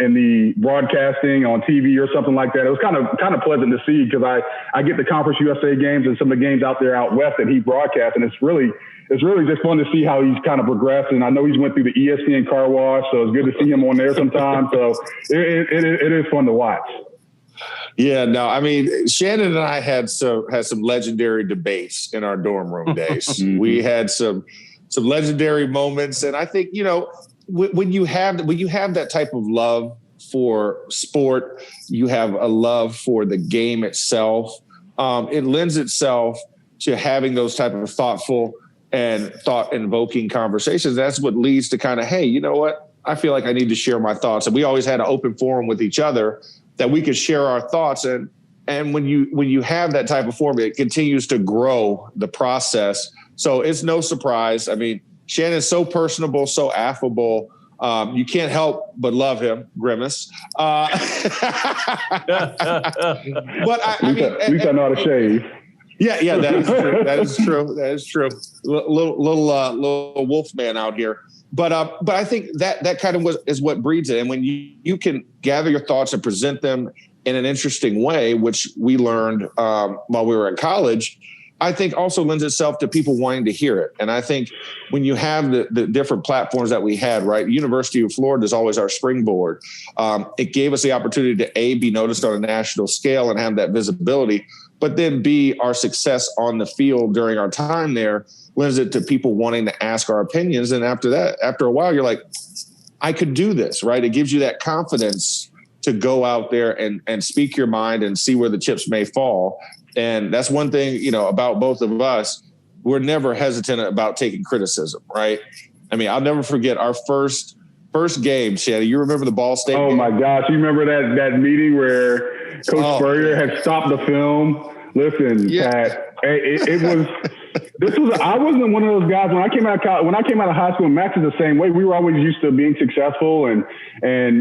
Speaker 6: in the broadcasting on TV or something like that. It was kind of pleasant to see, because I get the Conference USA games and some of the games out there out west that he broadcasts, and it's really just fun to see how he's kind of progressed. And I know he's went through the ESPN car wash, so it's good to see him on there sometimes. So it is fun to watch.
Speaker 5: Yeah, no, I mean, Shannon and I had some legendary debates in our dorm room days. Mm-hmm. We had some legendary moments. And I think, you know, when you have that type of love for sport, you have a love for the game itself. It lends itself to having those type of thoughtful and thought-invoking conversations. That's what leads to kind of, hey, you know what? I feel like I need to share my thoughts. And we always had an open forum with each other that we could share our thoughts. And when you have that type of forum, it continues to grow the process. So it's no surprise. I mean, Shannon's so personable, so affable. You can't help but love him, Grimace. But
Speaker 6: at least I know how to shave.
Speaker 5: Yeah, that is true. That is true. Little wolf man out here. But I think that kind of is what breeds it. And when you can gather your thoughts and present them in an interesting way, which we learned while we were in college, I think also lends itself to people wanting to hear it. And I think when you have the different platforms that we had, right, University of Florida is always our springboard. It gave us the opportunity to, A, be noticed on a national scale and have that visibility, but then B, our success on the field during our time there lends it to people wanting to ask our opinions. And after a while, you're like, I could do this, right? It gives you that confidence to go out there and speak your mind and see where the chips may fall. And that's one thing, you know, about both of us. We're never hesitant about taking criticism, right? I mean, I'll never forget our first game, Shannon. You remember the Ball State game?
Speaker 6: My gosh. You remember that meeting where Coach Spurrier had stopped the film? Listen, Pat, I wasn't one of those guys when I came out of high school. Max is the same way. We were always used to being successful, and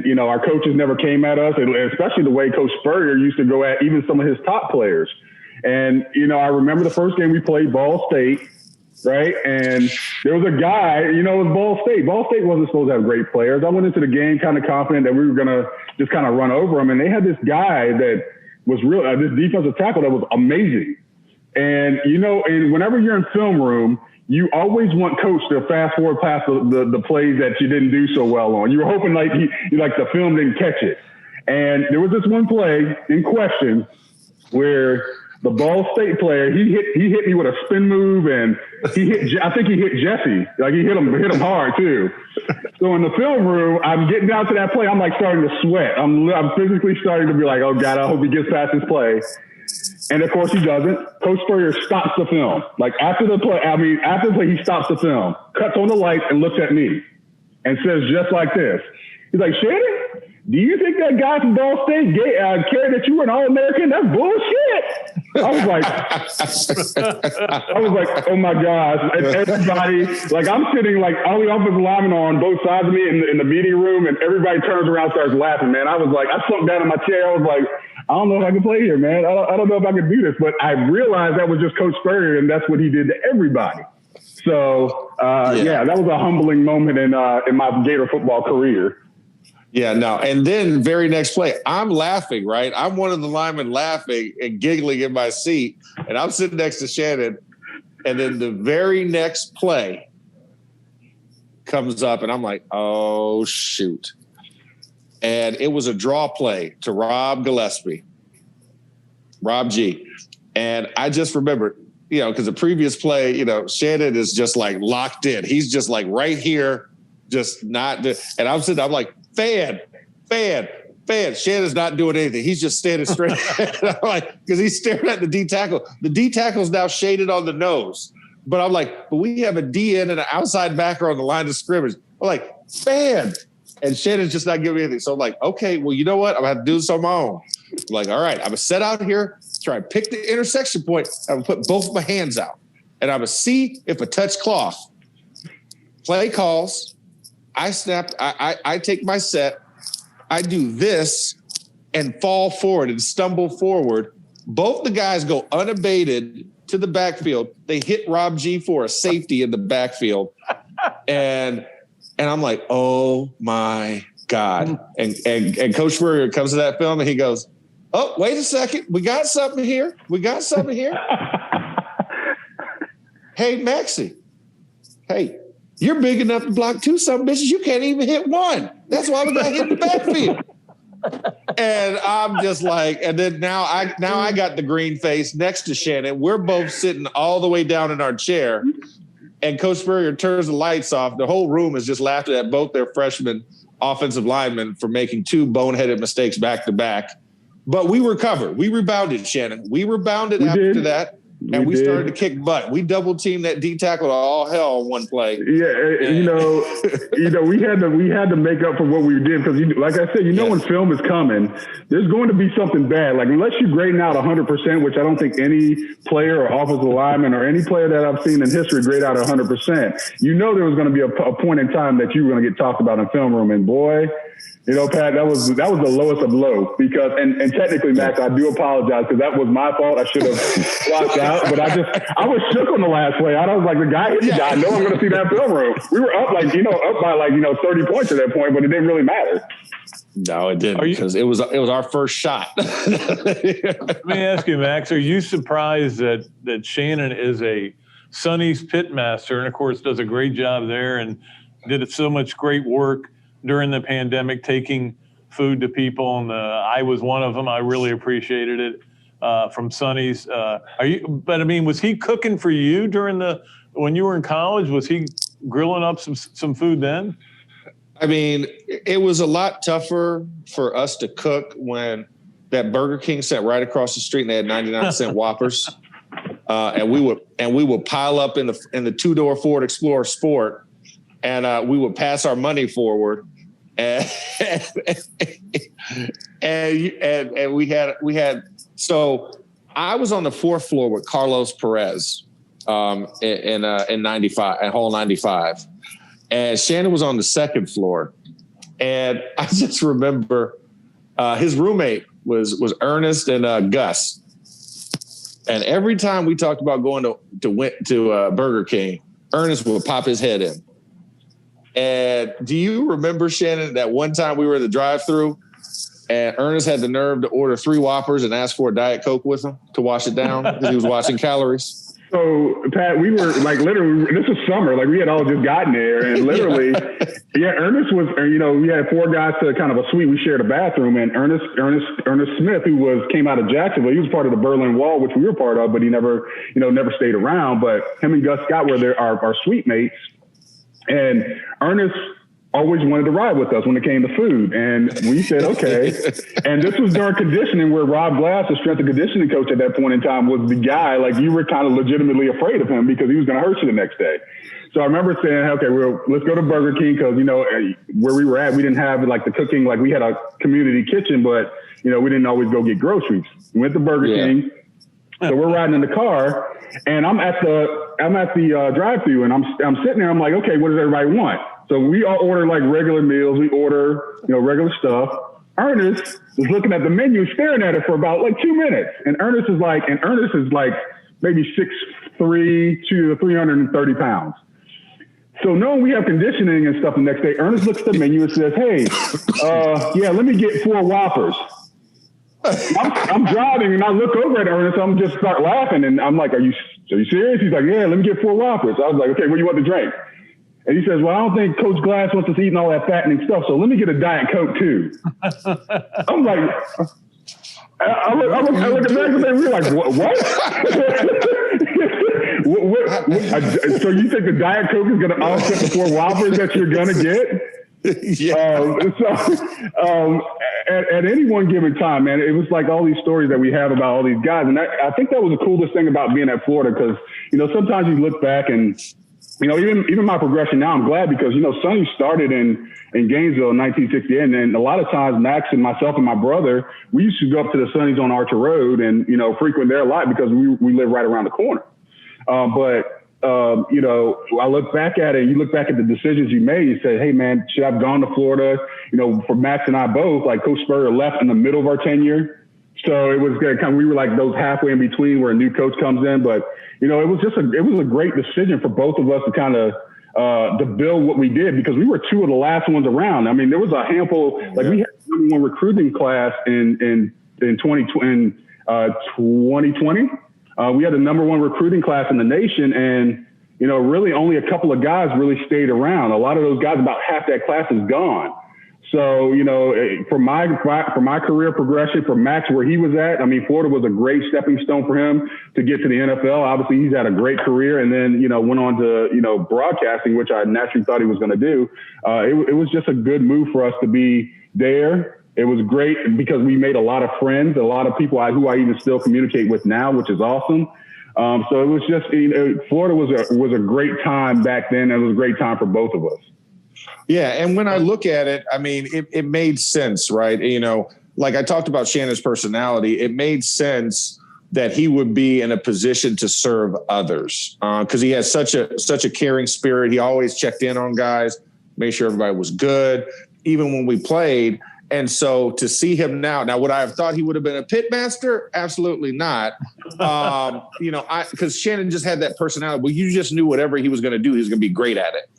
Speaker 6: you know, our coaches never came at us, and especially the way Coach Spurrier used to go at even some of his top players. And, you know, I remember the first game we played Ball State, right? And there was a guy, you know, it was Ball State. Ball State wasn't supposed to have great players. I went into the game kind of confident that we were going to just kind of run over them. And they had this guy that was this defensive tackle that was amazing. And, you know, and whenever you're in film room, you always want coach to fast forward past the plays that you didn't do so well on. You were hoping like the film didn't catch it. And there was this one play in question where the Ball State player, he hit me with a spin move, and I think he hit Jesse. Like, he hit him hard too. So in the film room, I'm getting down to that play. I'm like starting to sweat. I'm physically starting to be like, oh God, I hope he gets past this play. And of course he doesn't. Coach Spurrier stops the film. Like after the play, he stops the film, cuts on the lights and looks at me and says just like this. He's like, Shannon, do you think that guy from Ball State cared that you were an All-American? That's bullshit. I was like, oh my gosh. And everybody, like I'm sitting like all the offensive linemen on both sides of me in the meeting room, and everybody turns around and starts laughing, man. I was like, I slumped down in my chair. I was like, I don't know if I can play here, man. I don't know if I can do this. But I realized that was just Coach Spurrier, and that's what he did to everybody. So, that was a humbling moment in my Gator football career.
Speaker 5: Yeah, no. And then very next play, I'm laughing, right? I'm one of the linemen laughing and giggling in my seat, and I'm sitting next to Shannon. And then the very next play comes up, and I'm like, oh, shoot. And it was a draw play to Rob G. And I just remember, because the previous play, Shannon is just like locked in. He's just like right here, just not. And I'm sitting, I'm like, fan. Shannon's not doing anything. He's just standing straight. I'm like, because he's staring at the D tackle. The D tackle's now shaded on the nose. But I'm like, but we have a DN and an outside backer on the line of scrimmage. I'm like, fan. And Shannon's just not giving me anything. So I'm like, okay, well, you know what? I'm going to have to do this on my own. I'm like, all right, I'm going to set out here, try and pick the intersection point. I'm going to put both my hands out. And I'm going to see if I touch cloth. Play calls. I snap. I take my set. I do this and fall forward and stumble forward. Both the guys go unabated to the backfield. They hit Rob G for a safety in the backfield. And I'm like, oh my God. And Coach Spurrier comes to that film and he goes, oh, wait a second. We got something here. Hey, Maxie. Hey, you're big enough to block two some bitches. You can't even hit one. That's why we got hit in the backfield. And I'm just like, and then now I got the green face next to Shannon. We're both sitting all the way down in our chair. And Coach Spurrier turns the lights off. The whole room is just laughing at both their freshman offensive linemen for making two boneheaded mistakes back to back. But we recovered. We rebounded, Shannon. We rebounded after that. And we started to kick butt. We double teamed that D tackle to all hell on one play.
Speaker 6: Yeah, we had to make up for what we did because, like I said, when film is coming, there's going to be something bad. Like unless you're grading out 100%, which I don't think any player or offensive lineman or any player that I've seen in history grade out 100%. There was going to be a point in time that you were going to get talked about in film room, and boy. Pat, that was the lowest of low because, and technically, Max, I do apologize because that was my fault. I should have blocked out, but I was shook on the last play. I was like, the guy hit the guy. I know I'm going to see that film room. We were up by 30 points at that point, but it didn't really matter.
Speaker 5: No, it didn't because it was our first shot.
Speaker 1: Let me ask you, Max, are you surprised that Shannon is a Sonny's pitmaster and, of course, does a great job there and did so much great work during the pandemic, taking food to people, and I was one of them. I really appreciated it from Sonny's. Was he cooking for you when you were in college? Was he grilling up some food then?
Speaker 5: I mean, it was a lot tougher for us to cook when that Burger King sat right across the street and they had 99-cent Whoppers, and we would pile up in the two-door Ford Explorer Sport, and we would pass our money forward. And we had so I was on the fourth floor with Carlos Perez in 95 at Hall 95, and Shannon was on the second floor, and I just remember his roommate was Ernest and Gus, and every time we talked about going to Burger King, Ernest would pop his head in. And do you remember, Shannon, that one time we were in the drive-thru and Ernest had the nerve to order 3 Whoppers and ask for a Diet Coke with him to wash it down because he was watching calories?
Speaker 6: So, Pat, we were like literally, this was summer, like we had all just gotten there and literally, Ernest was, we had 4 guys to kind of a suite. We shared a bathroom and Ernest Smith, who came out of Jacksonville, he was part of the Berlin Wall, which we were part of, but he never stayed around. But him and Gus Scott were our suite mates. And Ernest always wanted to ride with us when it came to food. And we said, okay. And this was during conditioning where Rob Glass, the strength and conditioning coach at that point in time, was the guy, like you were kind of legitimately afraid of him because he was going to hurt you the next day. So I remember saying, okay, let's go to Burger King because, where we were at, we didn't have like the cooking, like we had a community kitchen, but, we didn't always go get groceries. We went to Burger King. So we're riding in the car and I'm at the drive-thru and I'm sitting there. I'm like, okay, what does everybody want? So we all order like regular meals. We order, regular stuff. Ernest is looking at the menu, staring at it for about like 2 minutes. And Ernest is like maybe 6'3" to 330 pounds. So knowing we have conditioning and stuff the next day, Ernest looks at the menu and says, hey, let me get 4 Whoppers. I'm driving and I look over at Ernest. I'm just start laughing and I'm like, are you serious? He's like, yeah, let me get 4 Whoppers. I was like, okay, what do you want to drink? And he says, well, I don't think Coach Glass wants us eating all that fattening stuff, so let me get a Diet Coke too. I'm like, I look at Max and we're like, what? So you think the Diet Coke is going to offset the 4 Whoppers that you're going to get? At any one given time, man, it was like all these stories that we have about all these guys. And I think that was the coolest thing about being at Florida because, sometimes you look back and, even my progression now, I'm glad because, Sonny started in Gainesville in 1968. And a lot of times Max and myself and my brother, we used to go up to the Sonny's on Archer Road and, frequent there a lot because we live right around the corner. I look back at it, you look back at the decisions you made, you say, hey man, should I have gone to Florida? For Max and I both, like Coach Spurrier left in the middle of our tenure. So it was we were like those halfway in between where a new coach comes in. But, it was a great decision for both of us to kind of, to build what we did because we were 2 of the last ones around. I mean, there was a handful, like we had one recruiting class in 2020. We had the #1 recruiting class in the nation and, really only a couple of guys really stayed around. A lot of those guys, about half that class is gone. So, for my career progression, for Max, where he was at, I mean, Florida was a great stepping stone for him to get to the NFL. Obviously, he's had a great career and then, went on to, broadcasting, which I naturally thought he was going to do. It was just a good move for us to be there. It was great because we made a lot of friends, a lot of people who I even still communicate with now, which is awesome. So it was just, Florida was a great time back then. And it was a great time for both of us.
Speaker 5: Yeah. And when I look at it, I mean, it made sense, right? Like I talked about Shannon's personality, it made sense that he would be in a position to serve others because he has such a caring spirit. He always checked in on guys, made sure everybody was good, even when we played. And so to see him now, would I have thought he would have been a pit master? Absolutely not. Because Shannon just had that personality. Well, you just knew whatever he was going to do, he was going to be great at it.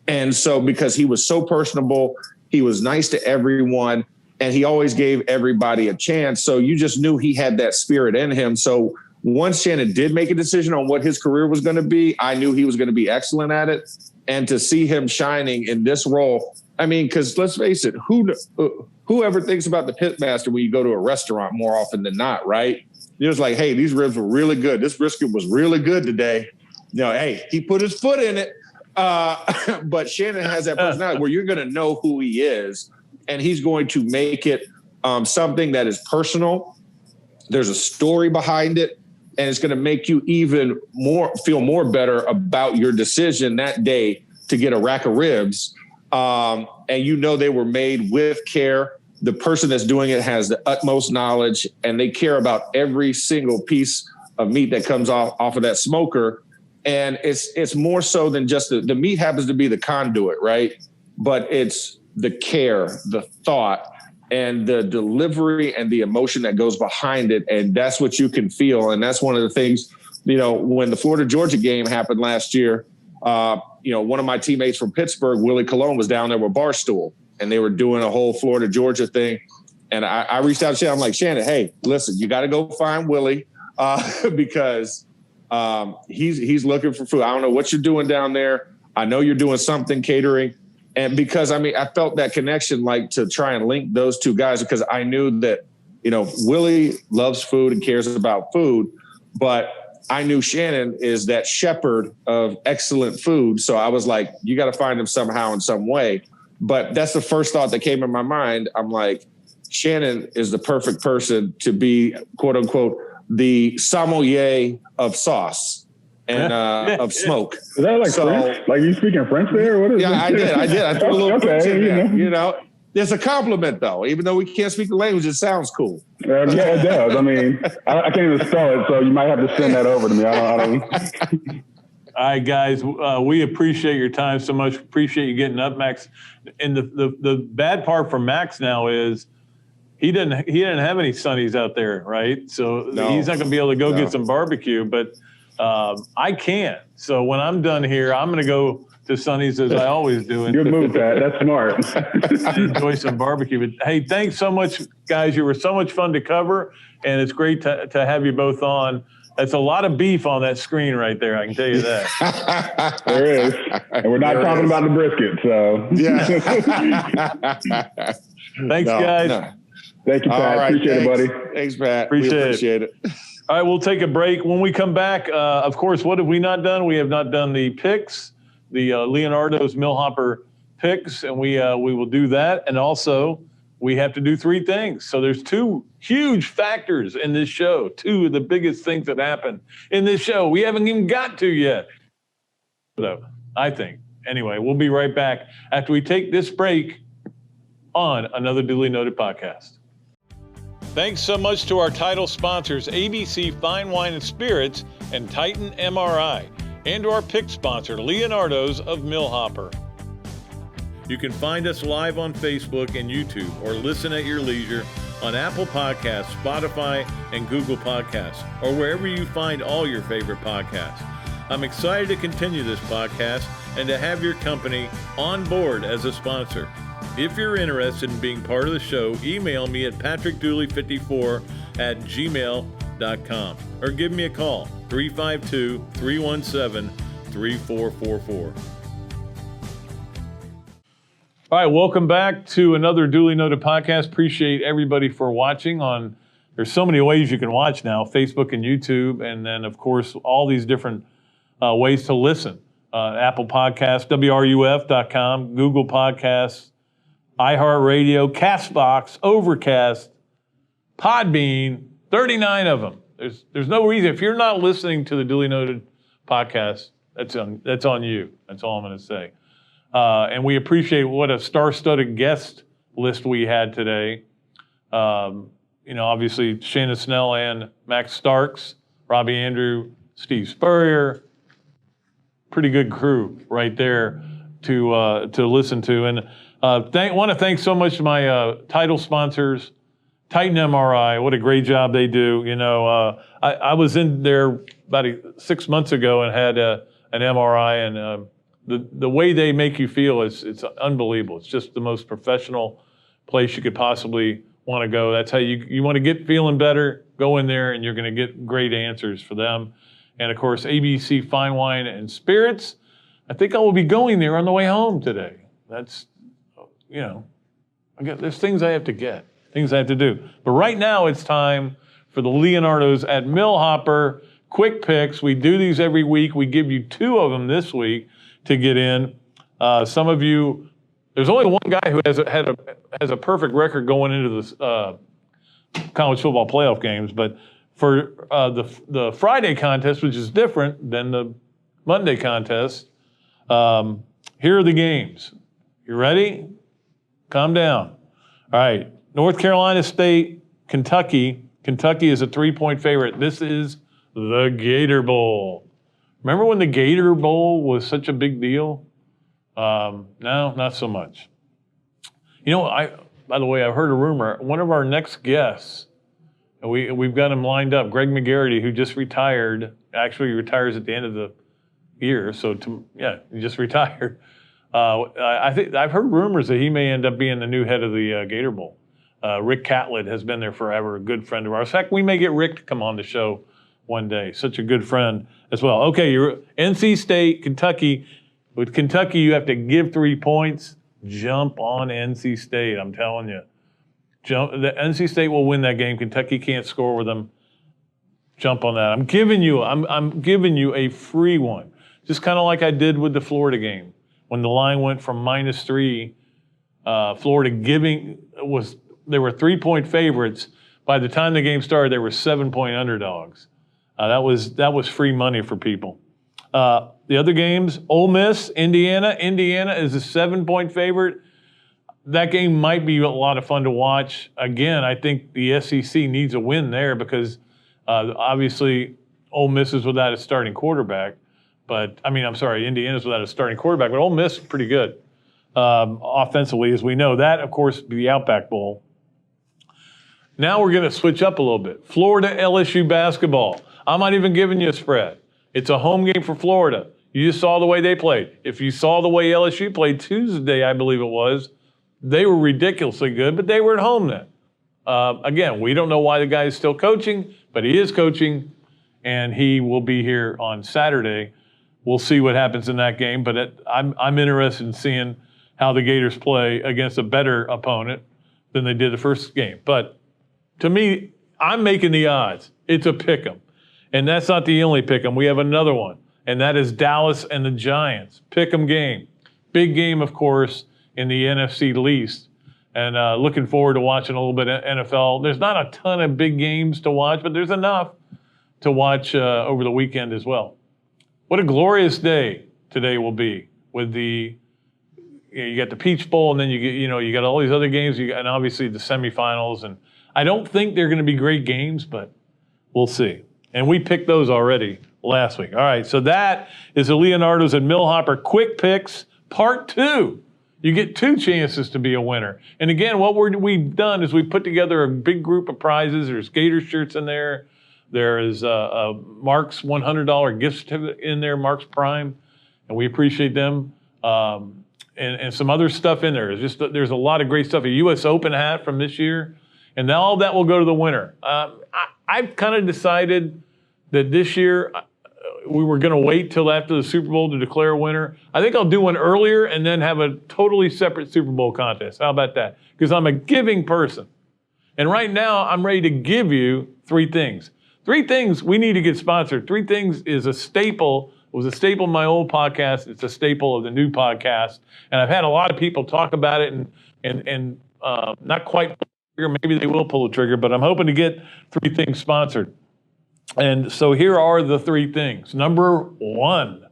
Speaker 5: And so because he was so personable, he was nice to everyone, and he always gave everybody a chance. So you just knew he had that spirit in him. So once Shannon did make a decision on what his career was going to be, I knew he was going to be excellent at it. And to see him shining in this role, I mean, because let's face it, whoever thinks about the pit master when you go to a restaurant more often than not, right? You're just like, hey, these ribs were really good. This brisket was really good today. Hey, he put his foot in it. But Shannon has that personality where you're going to know who he is, and he's going to make it something that is personal. There's a story behind it, and it's going to make you even feel more better about your decision that day to get a rack of ribs. And they were made with care. The person that's doing it has the utmost knowledge, and they care about every single piece of meat that comes off of that smoker. And it's more so than just the meat happens to be the conduit, right? But it's the care, the thought, and the delivery and the emotion that goes behind it. And that's what you can feel. And that's one of the things, when the Florida-Georgia game happened last year, one of my teammates from Pittsburgh, Willie Colon, was down there with Barstool, and they were doing a whole Florida-Georgia thing. And I reached out to Shannon. I'm like, Shannon, hey, listen, you got to go find Willie because he's looking for food. I don't know what you're doing down there. I know you're doing something catering. And because, I felt that connection, like to try and link those two guys, because I knew that, Willie loves food and cares about food, but I knew Shannon is that shepherd of excellent food. So I was like, you got to find him somehow in some way. But that's the first thought that came in my mind. I'm like, Shannon is the perfect person to be, quote unquote, the sommelier of sauce and of smoke.
Speaker 6: Is that like French? Like you speaking French there? What is
Speaker 5: yeah,
Speaker 6: it?
Speaker 5: I did. I threw a little French in there.
Speaker 6: You know.
Speaker 5: There's a compliment though. Even though we can't speak the language, it sounds cool.
Speaker 6: Yeah, it does. I mean, I can't even spell it, so you might have to send that over to me. I don't.
Speaker 1: All right, guys, we appreciate your time so much. Appreciate you getting up, Max. And the bad part for Max now is he didn't have any Sunnies out there, right? So he's not going to be able to go get some barbecue, but I can. So when I'm done here, I'm going to go to Sunnies as I always do. And
Speaker 6: good move, Pat. That's smart.
Speaker 1: enjoy some barbecue. But hey, thanks so much, guys. You were so much fun to cover, and it's great to have you both on. That's a lot of beef on that screen right there. I can tell you that.
Speaker 6: There is. And we're not talking about the brisket, so.
Speaker 5: Yeah.
Speaker 1: Thanks, guys.
Speaker 5: No.
Speaker 6: Thank you, Pat.
Speaker 5: All right,
Speaker 6: Appreciate it, buddy.
Speaker 5: Thanks, Pat.
Speaker 1: Appreciate
Speaker 5: it.
Speaker 1: All right, we'll take a break. When we come back, of course, what have we not done? We have not done the picks, the Leonardo's Millhopper picks, and we will do that. And also, we have to do three things. So there's two huge factors in this show, two of the biggest things that happen in this show we haven't even got to yet. So I think. Anyway, we'll be right back after we take this break on another Duly Noted podcast. Thanks so much to our title sponsors, ABC Fine Wine and Spirits and Titan MRI, and to our pick sponsor, Leonardo's of Millhopper. You can find us live on Facebook and YouTube or listen at your leisure on Apple Podcasts, Spotify, and Google Podcasts, or wherever you find all your favorite podcasts. I'm excited to continue this podcast and to have your company on board as a sponsor. If you're interested in being part of the show, email me at patrickdooley54@gmail.com or give me a call, 352-317-3444. All right, welcome back to another Duly Noted podcast. Appreciate everybody for watching on, there's so many ways you can watch now, Facebook and YouTube, and then, of course, all these different ways to listen. Apple Podcasts, WRUF.com, Google Podcasts, iHeartRadio, CastBox, Overcast, Podbean, 39 of them. There's no reason. If you're not listening to the Duly Noted podcast, that's on you. That's all I'm going to say. And we appreciate what a star-studded guest list we had today. Obviously Shannon Snell and Max Starks, Robbie Andreu, Steve Spurrier. Pretty good crew right there to listen to. And want to thank so much to my title sponsors, Titan MRI. What a great job they do. I was in there about 6 months ago and had an MRI, and the way they make you feel it's unbelievable. It's just the most professional place you could possibly want to go. That's how you want to get feeling better. Go in there and you're going to get great answers for them. And of course, ABC Fine Wine and Spirits. I think I will be going there on the way home today. That's, there's things I have to get, things I have to do. But right now it's time for the Leonardo's at Millhopper quick picks. We do these every week. We give you 2 of them this week to get in. Some of you, there's only one guy who has a perfect record going into this college football playoff games. But for the Friday contest, which is different than the Monday contest, here are the games. You ready? Calm down. All right. North Carolina State, Kentucky. Kentucky is a 3-point favorite. This is the Gator Bowl. Remember when the Gator Bowl was such a big deal? No, not so much. By the way, I've heard a rumor. One of our next guests, we've got him lined up, Greg McGarity, who just retired. Actually, he retires at the end of the year. So, he just retired. I think I've heard rumors that he may end up being the new head of the Gator Bowl. Rick Catlett has been there forever, a good friend of ours. In fact, we may get Rick to come on the show one day. Such a good friend as well. Okay, you're NC State, Kentucky. With Kentucky, you have to give 3 points. Jump on NC State, I'm telling you. The NC State will win that game. Kentucky can't score with them. Jump on that. I'm giving you a free one. Just kind of like I did with the Florida game. When the line went from -3 Florida they were 3-point favorites. By the time the game started, they were 7-point underdogs. That was free money for people. The other games, Ole Miss, Indiana. Indiana is a 7-point favorite. That game might be a lot of fun to watch. Again, I think the SEC needs a win there because obviously Ole Miss is without a starting quarterback. Indiana's without a starting quarterback, but Ole Miss is pretty good offensively, as we know. That, of course, the Outback Bowl. Now we're going to switch up a little bit. Florida LSU basketball. I'm not even giving you a spread. It's a home game for Florida. You just saw the way they played. If you saw the way LSU played Tuesday, I believe it was, they were ridiculously good, but they were at home then. Again, we don't know why the guy is still coaching, but he is coaching, and he will be here on Saturday. We'll see what happens in that game, but I'm interested in seeing how the Gators play against a better opponent than they did the first game. But to me, I'm making the odds. It's a pick'em. And that's not the only pick'em. We have another one, and that is Dallas and the Giants. Pick'em game. Big game, of course, in the NFC least. And looking forward to watching a little bit of NFL. There's not a ton of big games to watch, but there's enough to watch over the weekend as well. What a glorious day today will be with you got the Peach Bowl, and then you got all these other games, and obviously the semifinals. And I don't think they're going to be great games, but we'll see. And we picked those already last week. All right, so that is the Leonardo's and Millhopper Quick Picks Part 2. You get 2 chances to be a winner. And again, what we've done is we put together a big group of prizes. There's Gator shirts in there. There is a Mark's $100 gift certificate in there, Mark's Prime, and we appreciate them. And some other stuff in there. There's a lot of great stuff. A U.S. Open hat from this year, and all that will go to the winner. I've kind of decided that this year we were going to wait till after the Super Bowl to declare a winner. I think I'll do one earlier and then have a totally separate Super Bowl contest. How about that? Because I'm a giving person. And right now I'm ready to give you 3 things. 3 things we need to get sponsored. 3 things is a staple. It was a staple in my old podcast. It's a staple of the new podcast. And I've had a lot of people talk about it and not quite pull the trigger. Maybe they will pull the trigger, but I'm hoping to get 3 things sponsored. And so here are the 3 things. Number 1,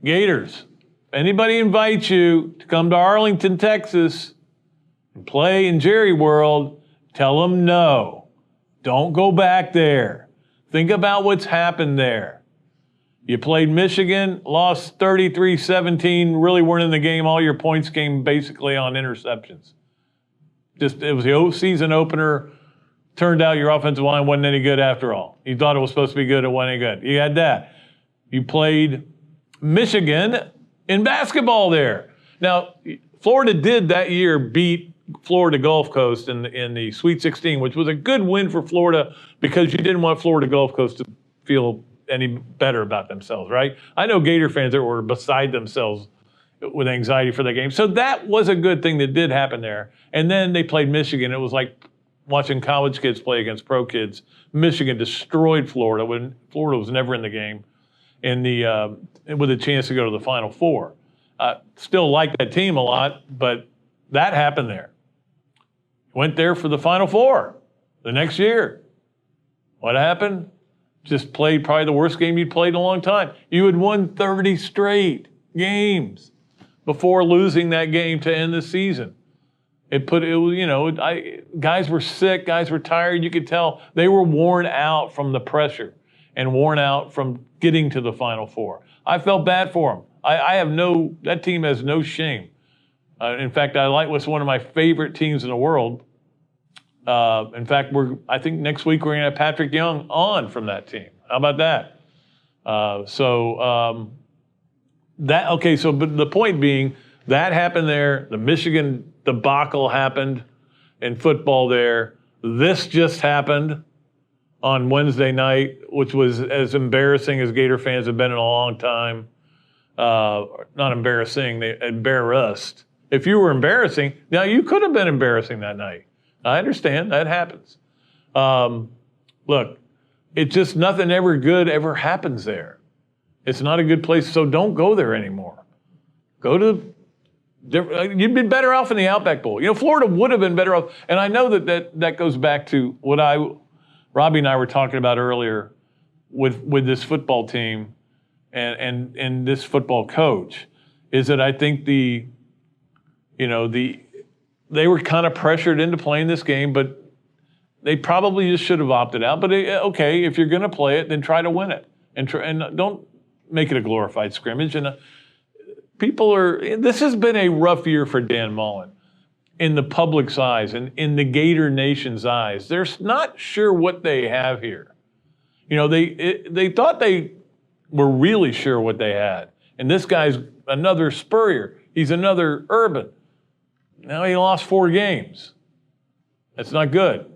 Speaker 1: Gators. Anybody invites you to come to Arlington, Texas and play in Jerry World, tell them no. Don't go back there. Think about what's happened there. You played Michigan, lost 33-17, really weren't in the game. All your points came basically on interceptions. It was the season opener. Turned out your offensive line wasn't any good after all. You thought it was supposed to be good, it wasn't any good. You had that. You played Michigan in basketball there. Now, Florida did that year beat Florida Gulf Coast in the Sweet 16, which was a good win for Florida because you didn't want Florida Gulf Coast to feel any better about themselves, right? I know Gator fans that were beside themselves with anxiety for that game. So that was a good thing that did happen there. And then they played Michigan. It was like watching college kids play against pro kids. Michigan destroyed Florida when Florida was never in the game with a chance to go to the Final Four. Still like that team a lot, but that happened there. Went there for the Final Four the next year. What happened? Just played probably the worst game you'd played in a long time. You had won 30 straight games before losing that game to end the season. Guys were sick, guys were tired. You could tell they were worn out from the pressure and worn out from getting to the Final Four. I felt bad for them. That team has no shame. In fact, what's one of my favorite teams in the world. In fact, I think next week we're going to have Patrick Young on from that team. How about that? But the point being, that happened there. The Michigan debacle happened in football there. This just happened on Wednesday night, which was as embarrassing as Gator fans have been in a long time. Not embarrassing, they embarrassed. If you were embarrassing, now you could have been embarrassing that night. I understand, that happens. Look, it's just nothing ever good ever happens there. It's not a good place, so don't go there anymore. Go to You'd been better off in the Outback Bowl. Florida would have been better off. And I know that goes back to what Robbie and I were talking about earlier with this football team and this football coach, is that I think they were kind of pressured into playing this game, but they probably just should have opted out. But okay, if you're going to play it, then try to win it, and don't make it a glorified scrimmage. And this has been a rough year for Dan Mullen in the public's eyes and in the Gator Nation's eyes. They're not sure what they have here. They thought they were really sure what they had. And this guy's another Spurrier. He's another Urban. Now he lost 4 games. That's not good.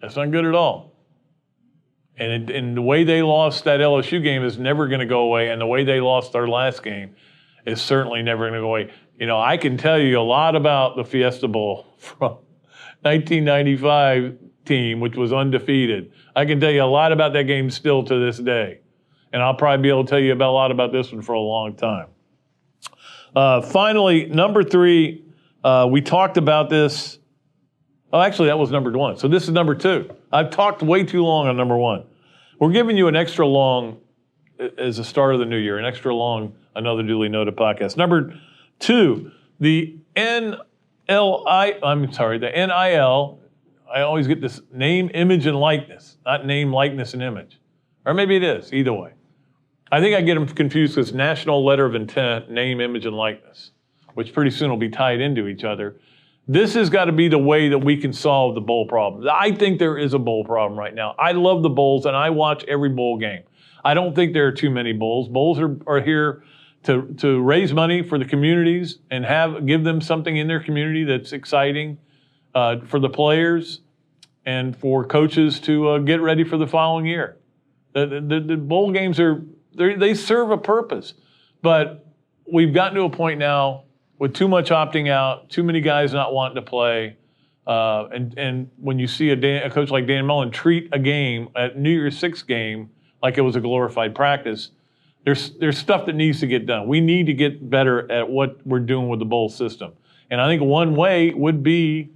Speaker 1: That's not good at all. And the way they lost that LSU game is never going to go away, and the way they lost their last game is certainly never going to go away. I can tell you a lot about the Fiesta Bowl from 1995 team, which was undefeated. I can tell you a lot about that game still to this day. And I'll probably be able to tell you a lot about this one for a long time. Finally, number 3, we talked about this. Oh, actually, that was number 1. So this is number 2. I've talked way too long on number 1. We're giving you an extra long, as the start of the new year, an extra long, another duly noted podcast. Number 2, the NIL. I always get this name, image, and likeness, not name, likeness, and image. Or maybe it is, either way. I think I get them confused because National Letter of Intent, name, image, and likeness, which pretty soon will be tied into each other. This has got to be the way that we can solve the bowl problem. I think there is a bowl problem right now. I love the bowls, and I watch every bowl game. I don't think there are too many bowls. Bowls are here to raise money for the communities and give them something in their community that's exciting for the players and for coaches to get ready for the following year. The bowl games they serve a purpose, but we've gotten to a point now with too much opting out, too many guys not wanting to play, and when you see a coach like Dan Mullen treat a game, a New Year's Six game, like it was a glorified practice, there's stuff that needs to get done. We need to get better at what we're doing with the bowl system, and I think one way would be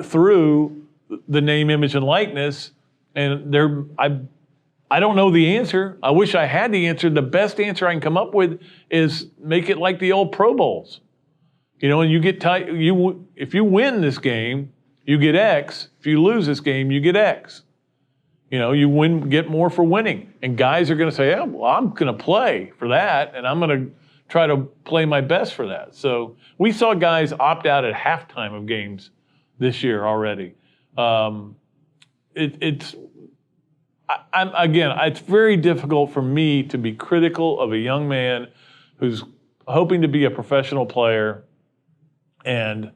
Speaker 1: through the name, image, and likeness. And I don't know the answer. I wish I had the answer. The best answer I can come up with is make it like the old Pro Bowls. And you get if you win this game, you get X. If you lose this game, you get X. You get more for winning. And guys are going to say, yeah, well, I'm going to play for that, and I'm going to try to play my best for that. So we saw guys opt out at halftime of games this year already. It's very difficult for me to be critical of a young man who's hoping to be a professional player, and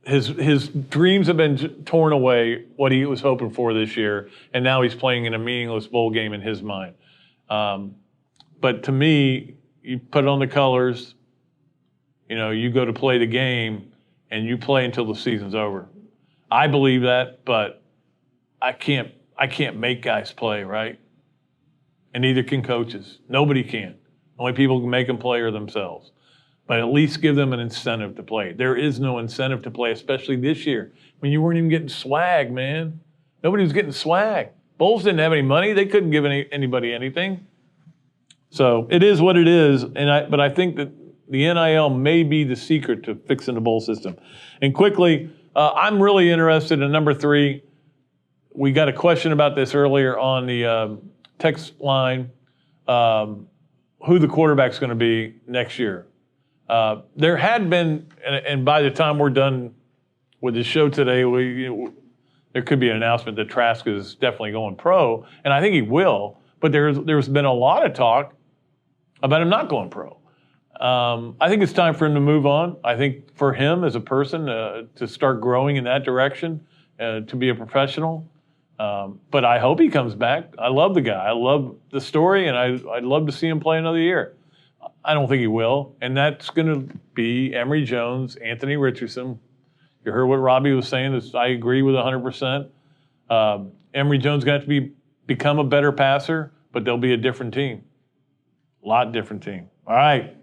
Speaker 1: his dreams have been torn away, what he was hoping for this year, and now he's playing in a meaningless bowl game in his mind. But to me, you put on the colors, you go to play the game, and you play until the season's over. I believe that, but I can't make guys play, right? And neither can coaches. Nobody can. Only people who can make them play are themselves. But at least give them an incentive to play. There is no incentive to play, especially this year, when you weren't even getting swag, man. Nobody was getting swag. Bowls didn't have any money. They couldn't give anybody anything. So it is what it is. But I think that the NIL may be the secret to fixing the bowl system. And quickly, I'm really interested in number 3. We got a question about this earlier on the text line, who the quarterback's going to be next year. There had been, and by the time we're done with the show today, there could be an announcement that Trask is definitely going pro, and I think he will, but there's been a lot of talk about him not going pro. I think it's time for him to move on. I think for him as a person to start growing in that direction, to be a professional. But I hope he comes back. I love the guy. I love the story, and I'd love to see him play another year. I don't think he will, and that's going to be Emory Jones, Anthony Richardson. You heard what Robbie was saying. I agree with 100%. Emory Jones is going to have to become a better passer, but they'll be a different team. A lot different team. All right.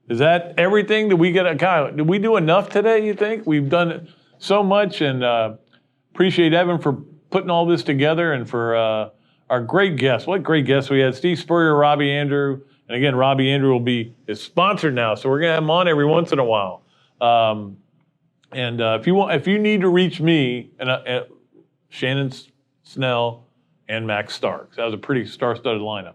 Speaker 1: Is that everything? Did we get did we do enough today, you think? We've done so much, and appreciate Evan for putting all this together, and for our great guests. What great guests we had. Steve Spurrier, Robbie Andreu. And again, Robbie Andreu is sponsored now, so we're going to have him on every once in a while. If you need to reach me, and Shannon Snell and Max Starks. That was a pretty star-studded lineup.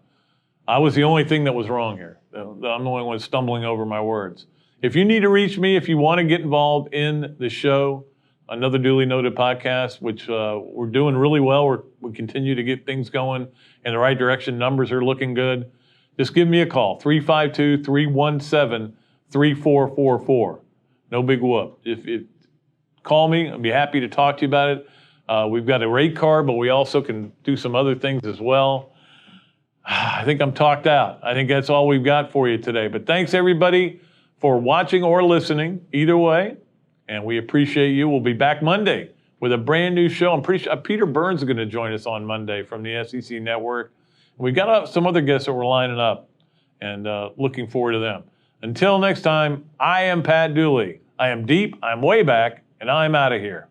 Speaker 1: I was the only thing that was wrong here. I'm the only one stumbling over my words. If you need to reach me, if you want to get involved in the show, another duly noted podcast, which we're doing really well. We continue to get things going in the right direction. Numbers are looking good. Just give me a call, 352-317-3444. No big whoop. If call me, I'd be happy to talk to you about it. We've got a rate card, but we also can do some other things as well. I think I'm talked out. I think that's all we've got for you today. But thanks, everybody, for watching or listening, either way. And we appreciate you. We'll be back Monday with a brand new show. I'm pretty sure Peter Burns is going to join us on Monday from the SEC Network. We've got some other guests that we're lining up, and looking forward to them. Until next time, I am Pat Dooley. I am deep, I'm way back, and I'm out of here.